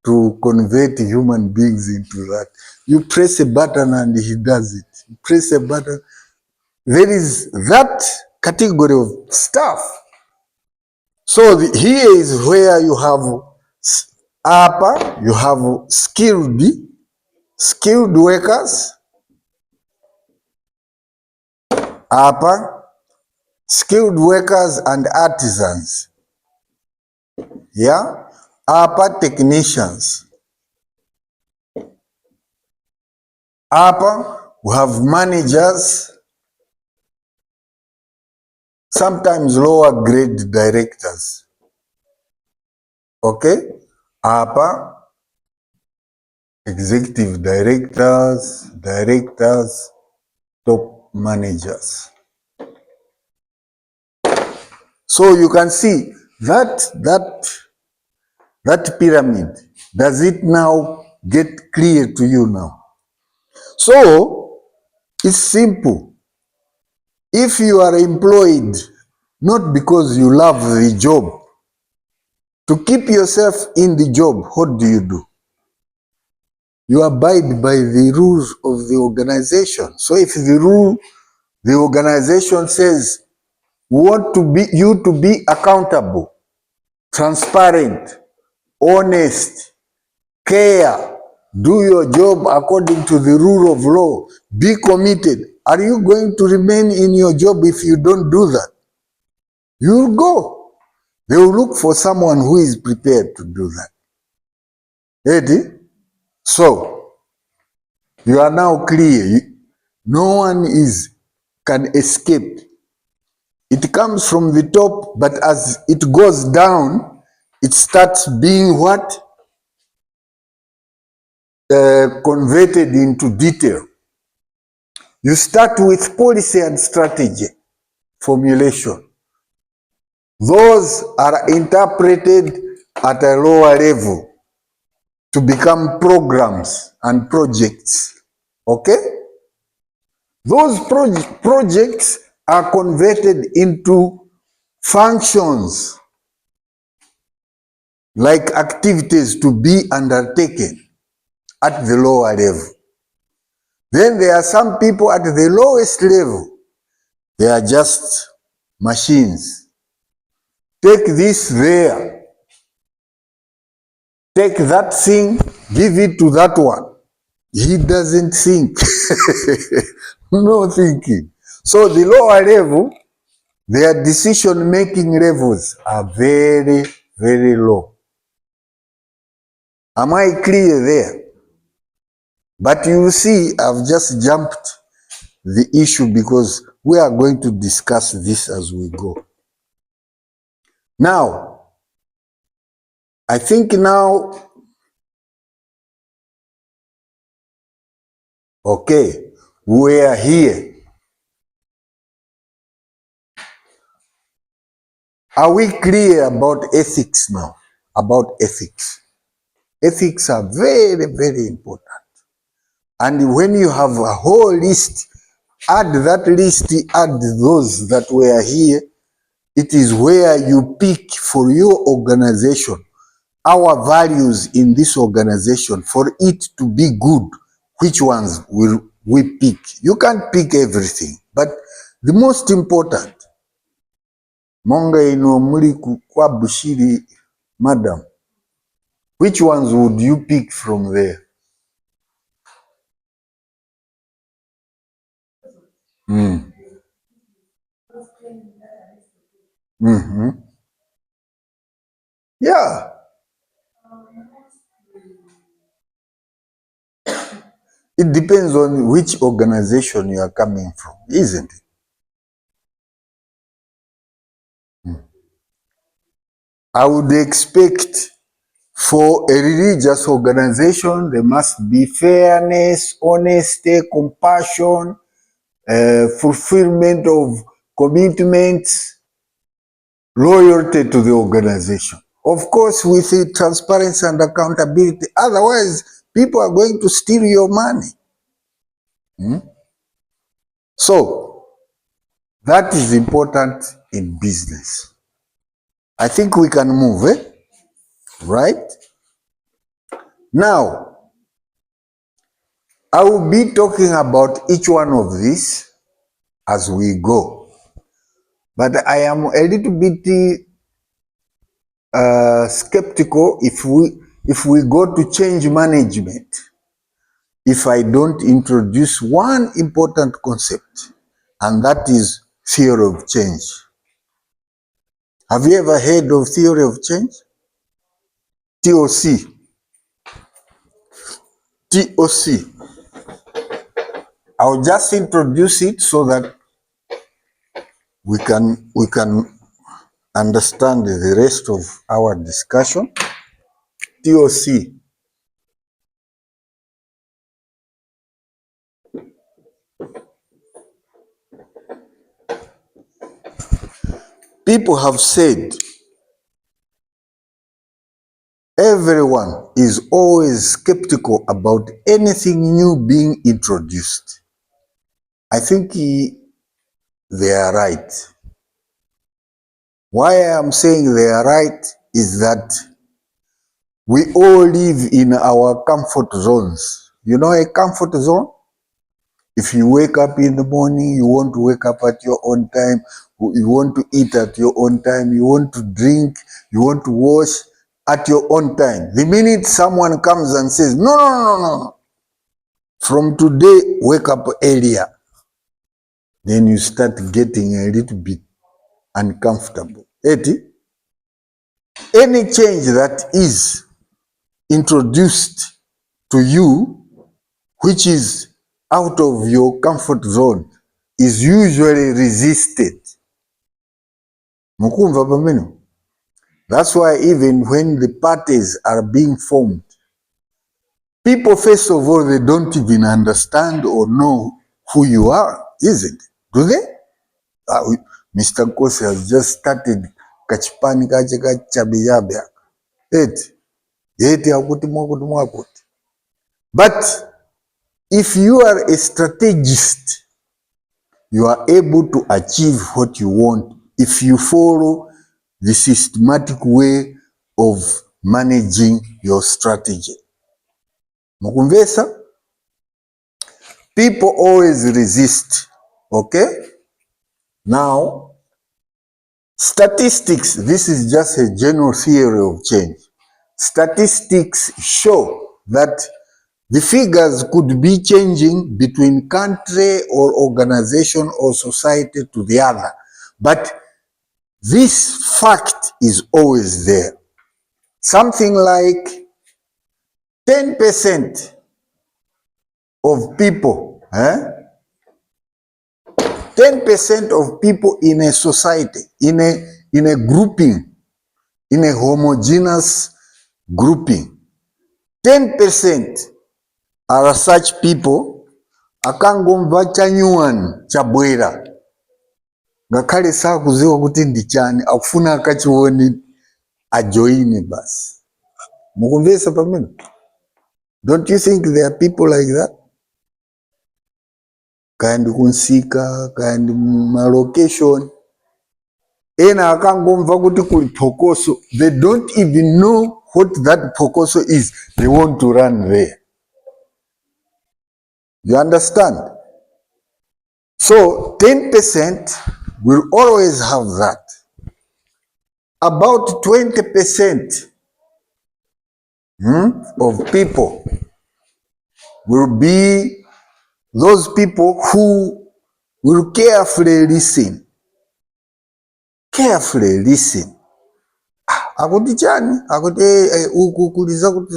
to convert human beings into that. You press a button and he does it. You press a button. There is that category of stuff. So here is where you have upper, you have skilled workers, upper, skilled workers and artisans. Yeah, upper technicians. Upper, we have managers, sometimes lower grade directors. Okay? Upper, executive directors, top managers. So you can see that pyramid. Does it now get clear to you now? So it's simple. If you are employed, not because you love the job, to keep yourself in the job, what do? You abide by the rules of the organization. So if the organization says, we want you to be accountable, transparent, honest, care, do your job according to the rule of law, be committed. Are you going to remain in your job if you don't do that? You'll go. They will look for someone who is prepared to do that. Ready? So, you are now clear. No one is can escape. It comes from the top, but as it goes down, it starts being what? Converted into detail. You start with policy and strategy formulation. Those are interpreted at a lower level to become programs and projects. Okay? Those projects are converted into functions, like activities to be undertaken at the lower level. Then there are some people at the lowest level. They are just machines. Take this there. Take that thing, give it to that one. He doesn't think. No thinking. So the lower level, their decision-making levels are very, very low. Am I clear there? But you see, I've just jumped the issue because we are going to discuss this as we go. Now, I think now, okay, we are here. Are we clear about ethics now? About ethics. Ethics are very, very important. And when you have a whole list, add that list, add those that were here, it is where you pick for your organization, our values in this organization, for it to be good, which ones will we pick? You can't pick everything, but the most important, Monga ino muri kwa Bushiri, madam, which ones would you pick from there? Yeah. It depends on which organization you are coming from, isn't it? I would expect for a religious organization, there must be fairness, honesty, compassion, fulfillment of commitments, loyalty to the organization. Of course, with the transparency and accountability. Otherwise, people are going to steal your money. So, that is important in business. I think we can move, right? Now, I will be talking about each one of these as we go. But I am a little bit skeptical if we go to change management, if I don't introduce one important concept, and that is theory of change. Have you ever heard of theory of change? TOC. TOC. I'll just introduce it so that we can understand the rest of our discussion. TOC. People have said everyone is always skeptical about anything new being introduced. I think they are right. Why I am saying they are right is that we all live in our comfort zones. You know a comfort zone? If you wake up in the morning, you want to wake up at your own time, you want to eat at your own time, you want to drink, you want to wash at your own time. The minute someone comes and says, no, from today, wake up earlier, then you start getting a little bit uncomfortable. Any change that is introduced to you, which is out of your comfort zone, is usually resisted. Mukumva pamene? That's why even when the parties are being formed, people, first of all, they don't even understand or know who you are, isn't it? Do they? Mr. Kosi has just started kachipani kache kachabiyabe. Eti akuti mwakuti. But if you are a strategist, you are able to achieve what you want if you follow the systematic way of managing your strategy. Mukumvesa? People always resist. Okay? Now, statistics, this is just a general theory of change. Statistics show that the figures could be changing between country or organization or society to the other. But this fact is always there. Something like 10% of people, 10% of people in a society, in a grouping, in a homogeneous grouping, 10% are such people akangomva chanyuwani chabwera ngakhale sakuziwa kuti ndi chani akufuna akachioni ajoine basi. Mukumvesa pamene? Don't you think there are people like that? Kandi kunsika, kandi malocation. Ena akangomva kuti kuli phokoso, they don't even know what that phokoso is. They want to run there. You understand? So 10% will always have that. About 20% of people will be those people who will carefully listen. Carefully listen. Akuti chani? Akuti uku kuliza kuti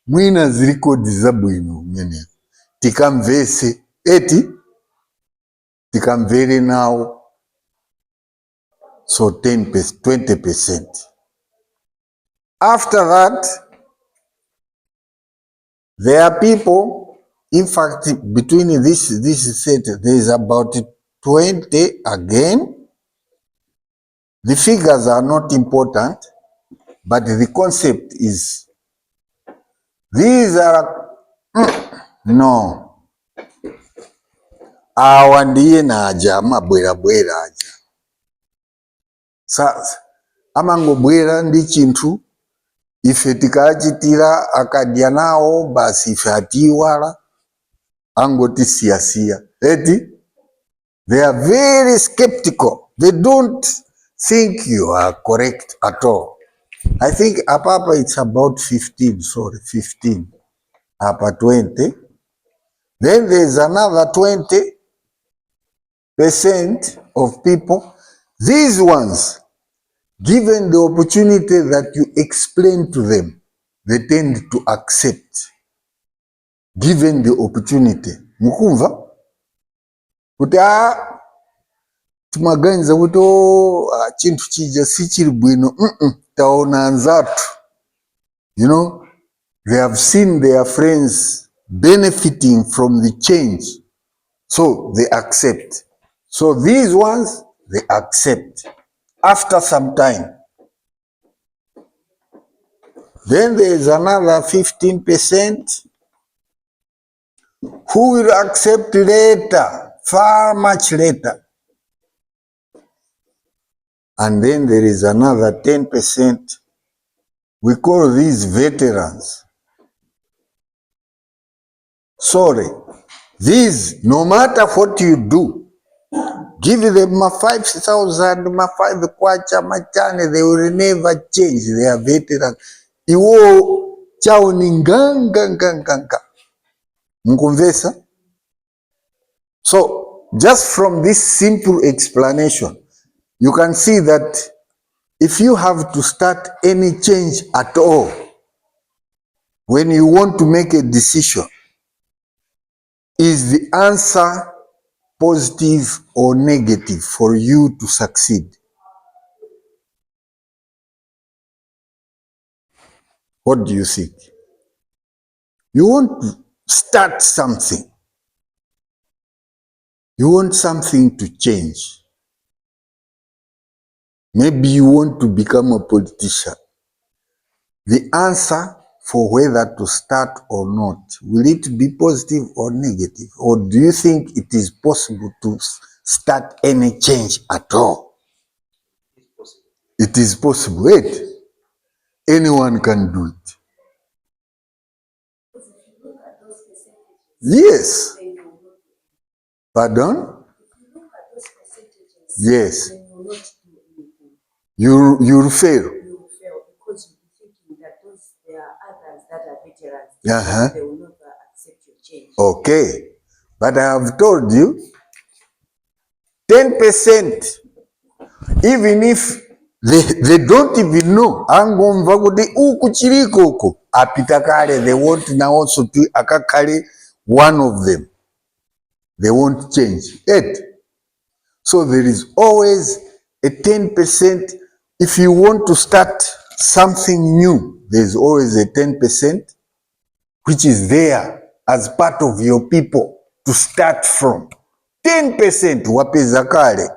mwina zirikodi zabwino mene. Tikamvese eti tikamvere now. So 20%. After that, there are people, in fact, between this set, there is about 20 again. The figures are not important, but the concept is, these are, no. Awa ndiye na aja, bwera aja. Sasa, amangobwera ndi chinthu, ife tikachitira akadya nawo basi ife atiwala angoti siya. Eti? They are very skeptical. They don't think you are correct at all. I think apapa it's about 15, 15. Apa 20. Then there's another 20% of people. These ones, given the opportunity that you explain to them, they tend to accept. Given the opportunity. Mukumva? Kuti tumaganiza kuti chinthu chija sichiri bwino, taona anzatu. You know, they have seen their friends benefiting from the change. So they accept. So these ones, they accept. After some time. Then there is another 15% who will accept later, far much later. And then there is another 10%. We call these veterans. Sorry, these, no matter what you do, give them 5,000, 5 kwacha, machane, they will never change. They are veterans. Iwo chao ni nganga. Mkumvesa? So, just from this simple explanation, you can see that if you have to start any change at all, when you want to make a decision, is the answer positive or negative for you to succeed? What do you think? You want to start something. You want something to change. Maybe you want to become a politician. The answer for whether to start or not, will it be positive or negative? Or do you think it is possible to start any change at all?
It's possible.
It is possible. Wait. Anyone can do it.
Because if you look at those percentages,
Yes.
then you will not do it.
Pardon?
If you look at those percentages,
Yes.
then you will not do anything.
You'll fail.
You will fail because you'll be thinking that there are others that are veterans.
Uh-huh.
They will never accept your change.
Okay. But I have told you, 10%, even if they don't even know, angomva kuti uku chiriko uko apita kale, they want now also to akakale one of them. They won't change it. So there is always a 10%. If you want to start something new, there's always a 10% which is there as part of your people to start from. 10% wapeza kale.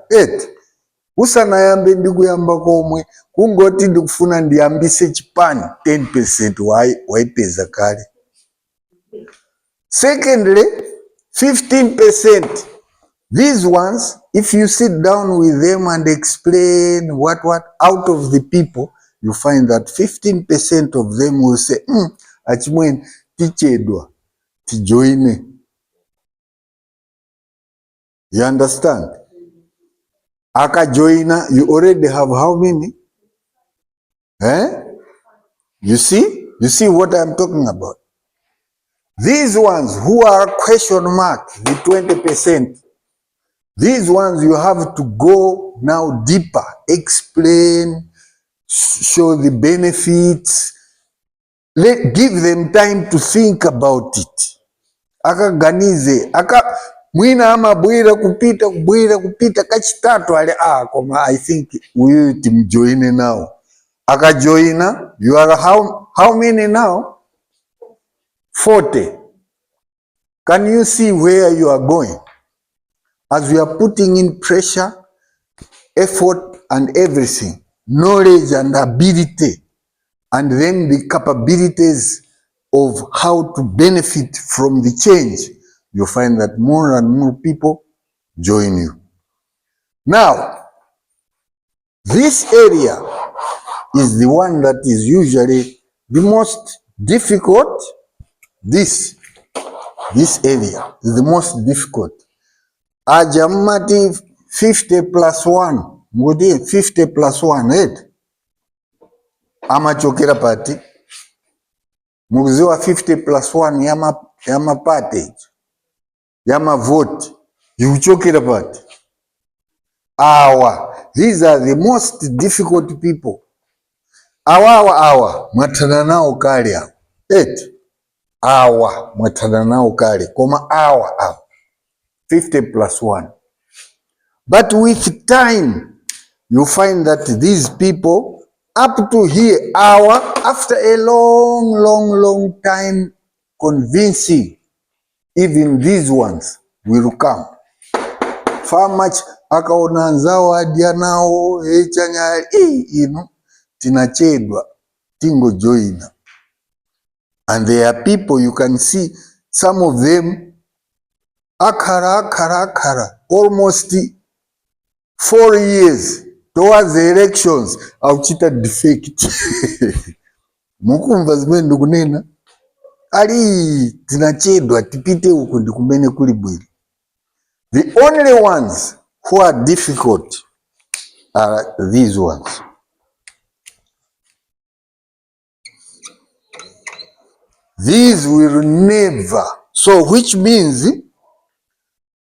Usanayambe ndikuyamba komwe kungoti ndikufuna ndiyambise chipani. 10% waipeza kale. Secondly, 15%. These ones, if you sit down with them and explain what out of the people, you find that 15% of them will say, achimwen tichedwa tijoine. You understand? Aka joina, you already have how many? You see what I'm talking about? These ones who are question mark, the 20%, these ones you have to go now deeper, explain, show the benefits, give them time to think about it. Akaganize, mwina ama bwira kupita kachitatu ale koma I think we timjoine now. Akajoina, you are how many now? 40. Can you see where you are going? As we are putting in pressure, effort and everything, knowledge and ability, and then the capabilities of how to benefit from the change, you find that more and more people join you. Now, this area is the one that is usually the most difficult. This area is the most difficult. Ajamati 50 plus 1, mudi 50 plus 1, amachokera pati. Muziwa 50 plus 1 yama party, yama vote, yuchokera pati. These are the most difficult people. Awa, mwatana nao kali ya. Mwatana nao kali, koma awa. 50 plus 1. But with time, you find that these people, up to here, after a long time convincing, even these ones will come. Far much akaona nzao adia nao, chanya, tinachedwa, tingo joina. And there are people, you can see, some of them, akara, almost 4 years towards the elections, auchita defect. Mukumva zimene ndikunena, ali tinachedwa tipite uku ndikumene kuli bwili. The only ones who are difficult are these ones. These will never. So which means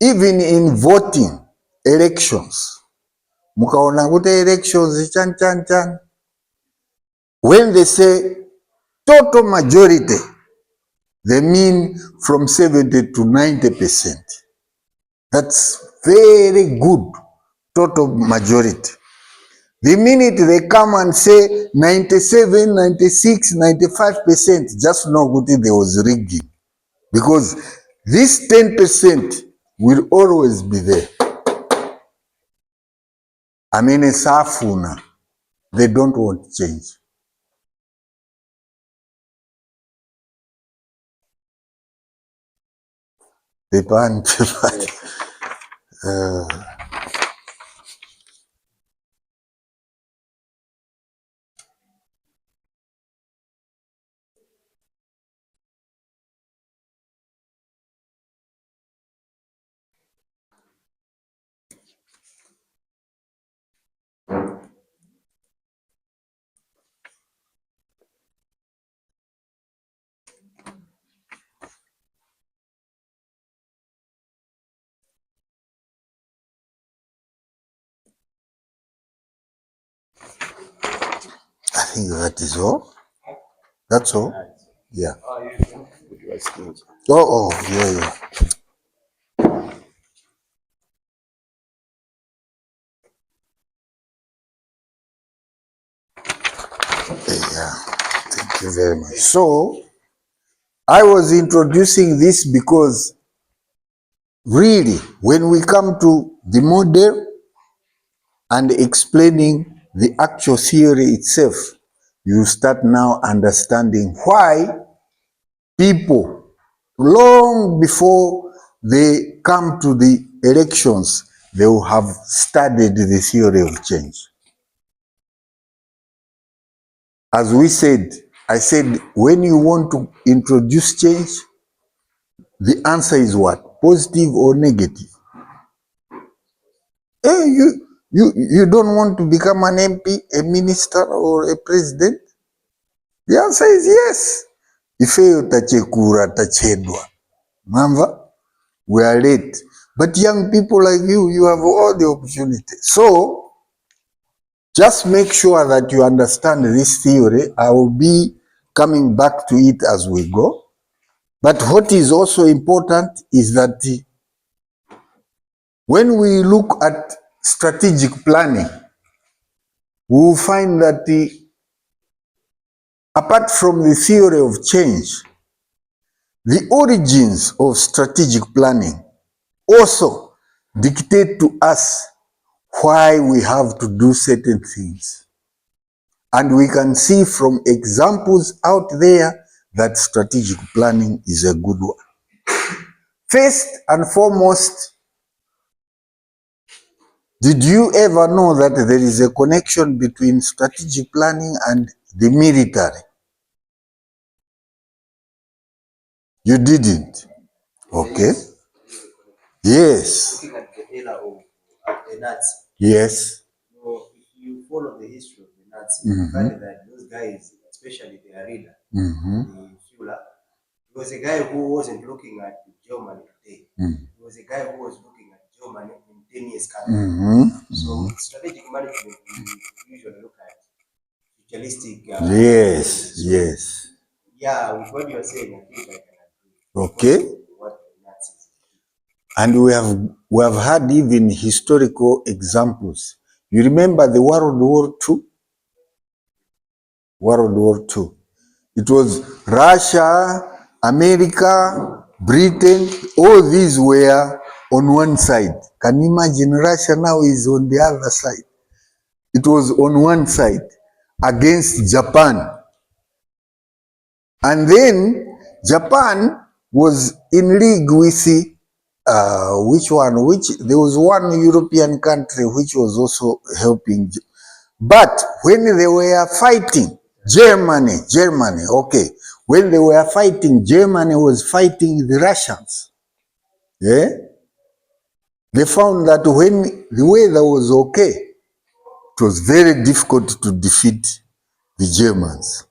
even in voting elections, mukaona kuti elections chan, when they say total majority, they mean from 70 to 90%. That's very good, total majority. The minute they come and say 97, 96, 95%, just know good there was rigging. Because this 10% will always be there. I mean, it's afuna. They don't want change. Pepan. I think that is all. That's all. Yeah. Oh, yeah. Yeah. Thank you very much. So, I was introducing this because really, when we come to the model and explaining the actual theory itself, you start now understanding why people, long before they come to the elections, they will have studied the theory of change. As we said, I said, when you want to introduce change, the answer is what? Positive or negative? You don't want to become an MP, a minister, or a president? The answer is yes. Ifeyo tachekura tachedwa. Remember? We are late. But young people like you have all the opportunity. So, just make sure that you understand this theory. I will be coming back to it as we go. But what is also important is that when we look at strategic planning, we will find that apart from the theory of change, the origins of strategic planning also dictate to us why we have to do certain things. And we can see from examples out there that strategic planning is a good one. First and foremost, did you ever know that there is a connection between strategic planning and the military? You didn't? Okay. Yes.
Looking at the era of the Nazis.
Yes.
So if you follow the history of the Nazis, you find that those guys, especially their leader, the Fuhrer, he was a guy who wasn't looking at Germany today. He was a guy who was looking at Germany in 10 years time. So strategic management, we usually look at futuristic.
Yes.
Yeah, with what you are saying, I think I can agree.
Okay.
What the Nazis.
And we have had even historical examples. You remember the World War II? World War II. It was Russia, America, Britain, all these were on one side. Can you imagine Russia now is on the other side? It was on one side against Japan. And then Japan was in league with there was one European country which was also helping. But when they were fighting, Germany, okay. When they were fighting, Germany was fighting the Russians. Yeah? They found that when the weather was okay, it was very difficult to defeat the Germans.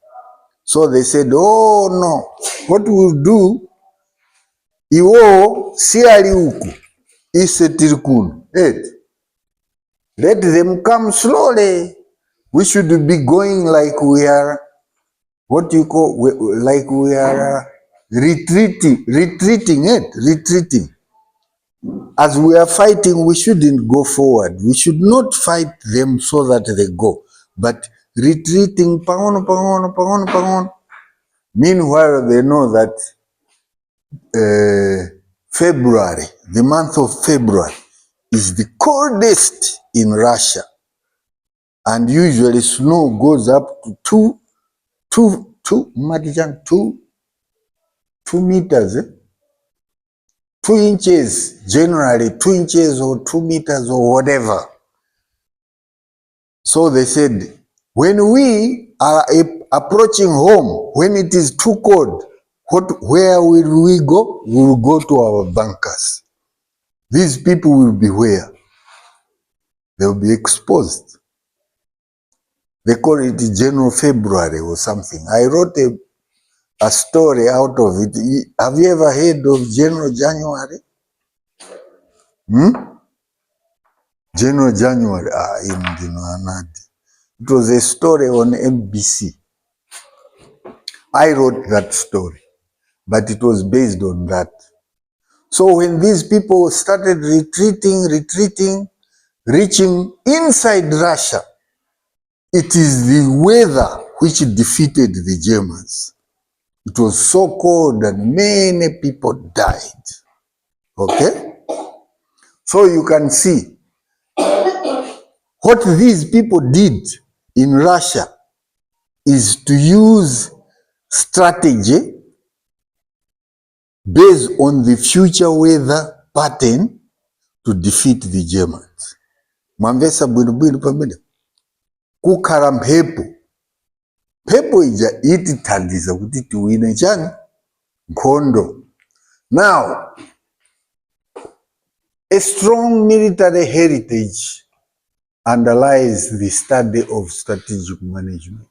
So they said, oh no, what we'll do, iwo siali huku, isetirikunu. Let them come slowly. We should be going like we are, like we are retreating. as we are fighting, we shouldn't go forward. We should not fight them so that they go, but retreating, pangono, pangono, pangono, pangono. Meanwhile, they know that February, the month of February, is the coldest in Russia. And usually snow goes up to 2 meters, 2 inches, generally 2 inches or 2 meters or whatever. So they said, when we are approaching home, when it is too cold, where will we go? We will go to our bunkers. These people will be where? They will be exposed. They call it General February or something. I wrote a story out of it. Have you ever heard of General January? General January, it was a story on MBC. I wrote that story, but it was based on that. So when these people started retreating, reaching inside Russia, it is the weather which defeated the Germans. It was so cold and many people died. Okay? So you can see what these people did in Russia is to use strategy based on the future weather pattern to defeat the Germans. Mwamvesa bwinobwino pamene kukhala mphepo. Mphepo ija itithandiza kuti tiwine chani? Nkhondo. Now, a strong military heritage underlies the study of strategic management.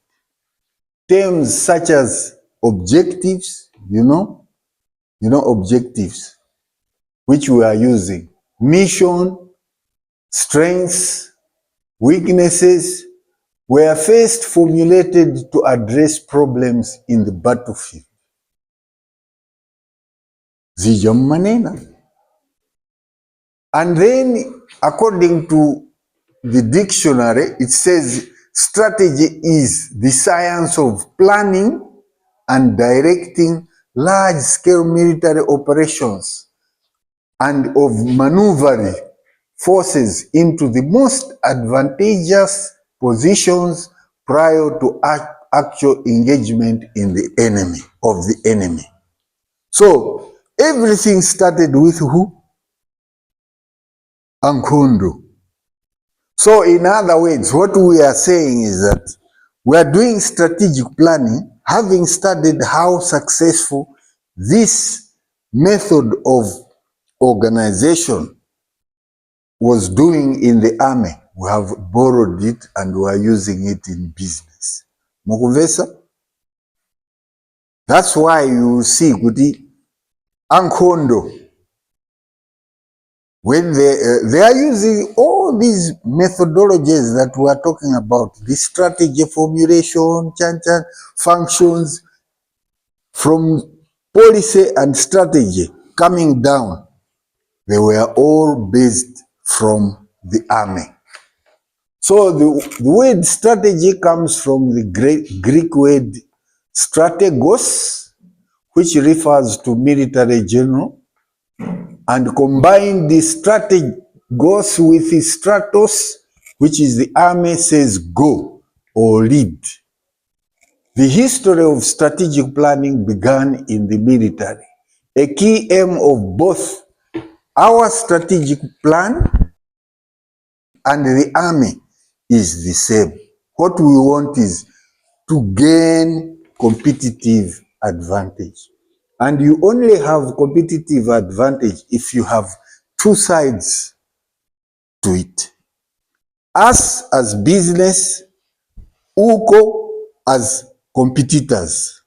Terms such as objectives, objectives, which we are using, mission, strengths, weaknesses, were first formulated to address problems in the battlefield. Zija manena. And then, according to the dictionary, it says strategy is the science of planning and directing large-scale military operations and of maneuvering forces into the most advantageous positions prior to actual engagement in the enemy. So everything started with who? Ankhondo. So in other words, what we are saying is that we are doing strategic planning, having studied how successful this method of organization was doing in the army. We have borrowed it and we are using it in business. Mukuvesa? That's why you see kuti Ankhondo, when they are using all these methodologies that we are talking about, the strategy formulation, functions, from policy and strategy coming down, they were all based from the army. So the word strategy comes from the Greek word strategos, which refers to military general, and combine the strategos with the stratos, which is the army, says go or lead. The history of strategic planning began in the military. A key aim of both our strategic plan and the army is the same. What we want is to gain competitive advantage. And you only have competitive advantage if you have two sides to it. Us as business, uko as competitors.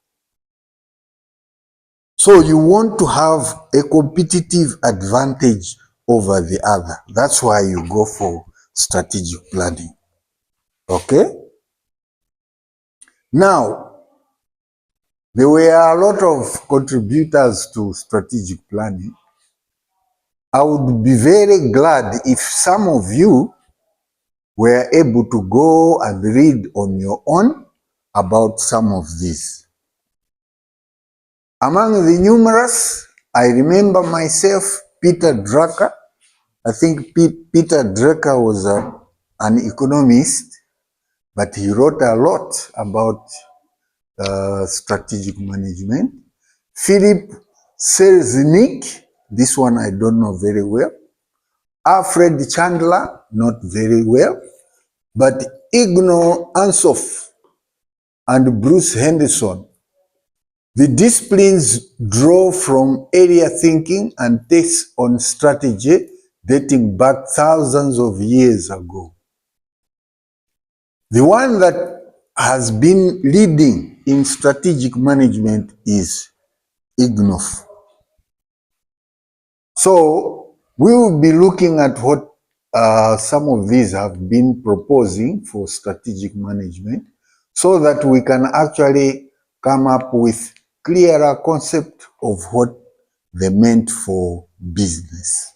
So you want to have a competitive advantage over the other. That's why you go for strategic planning. Okay? Now, there were a lot of contributors to strategic planning. I would be very glad if some of you were able to go and read on your own about some of these. Among the numerous, I remember myself, Peter Drucker. I think Peter Drucker was an economist, but he wrote a lot about strategic management. Philip Selznick, this one I don't know very well. Alfred Chandler, not very well. But Ignor Ansoff and Bruce Henderson, the disciplines draw from area thinking and takes on strategy dating back thousands of years ago. The one that has been leading in strategic management is Ignoff. So we will be looking at what some of these have been proposing for strategic management so that we can actually come up with clearer concept of what they meant for business.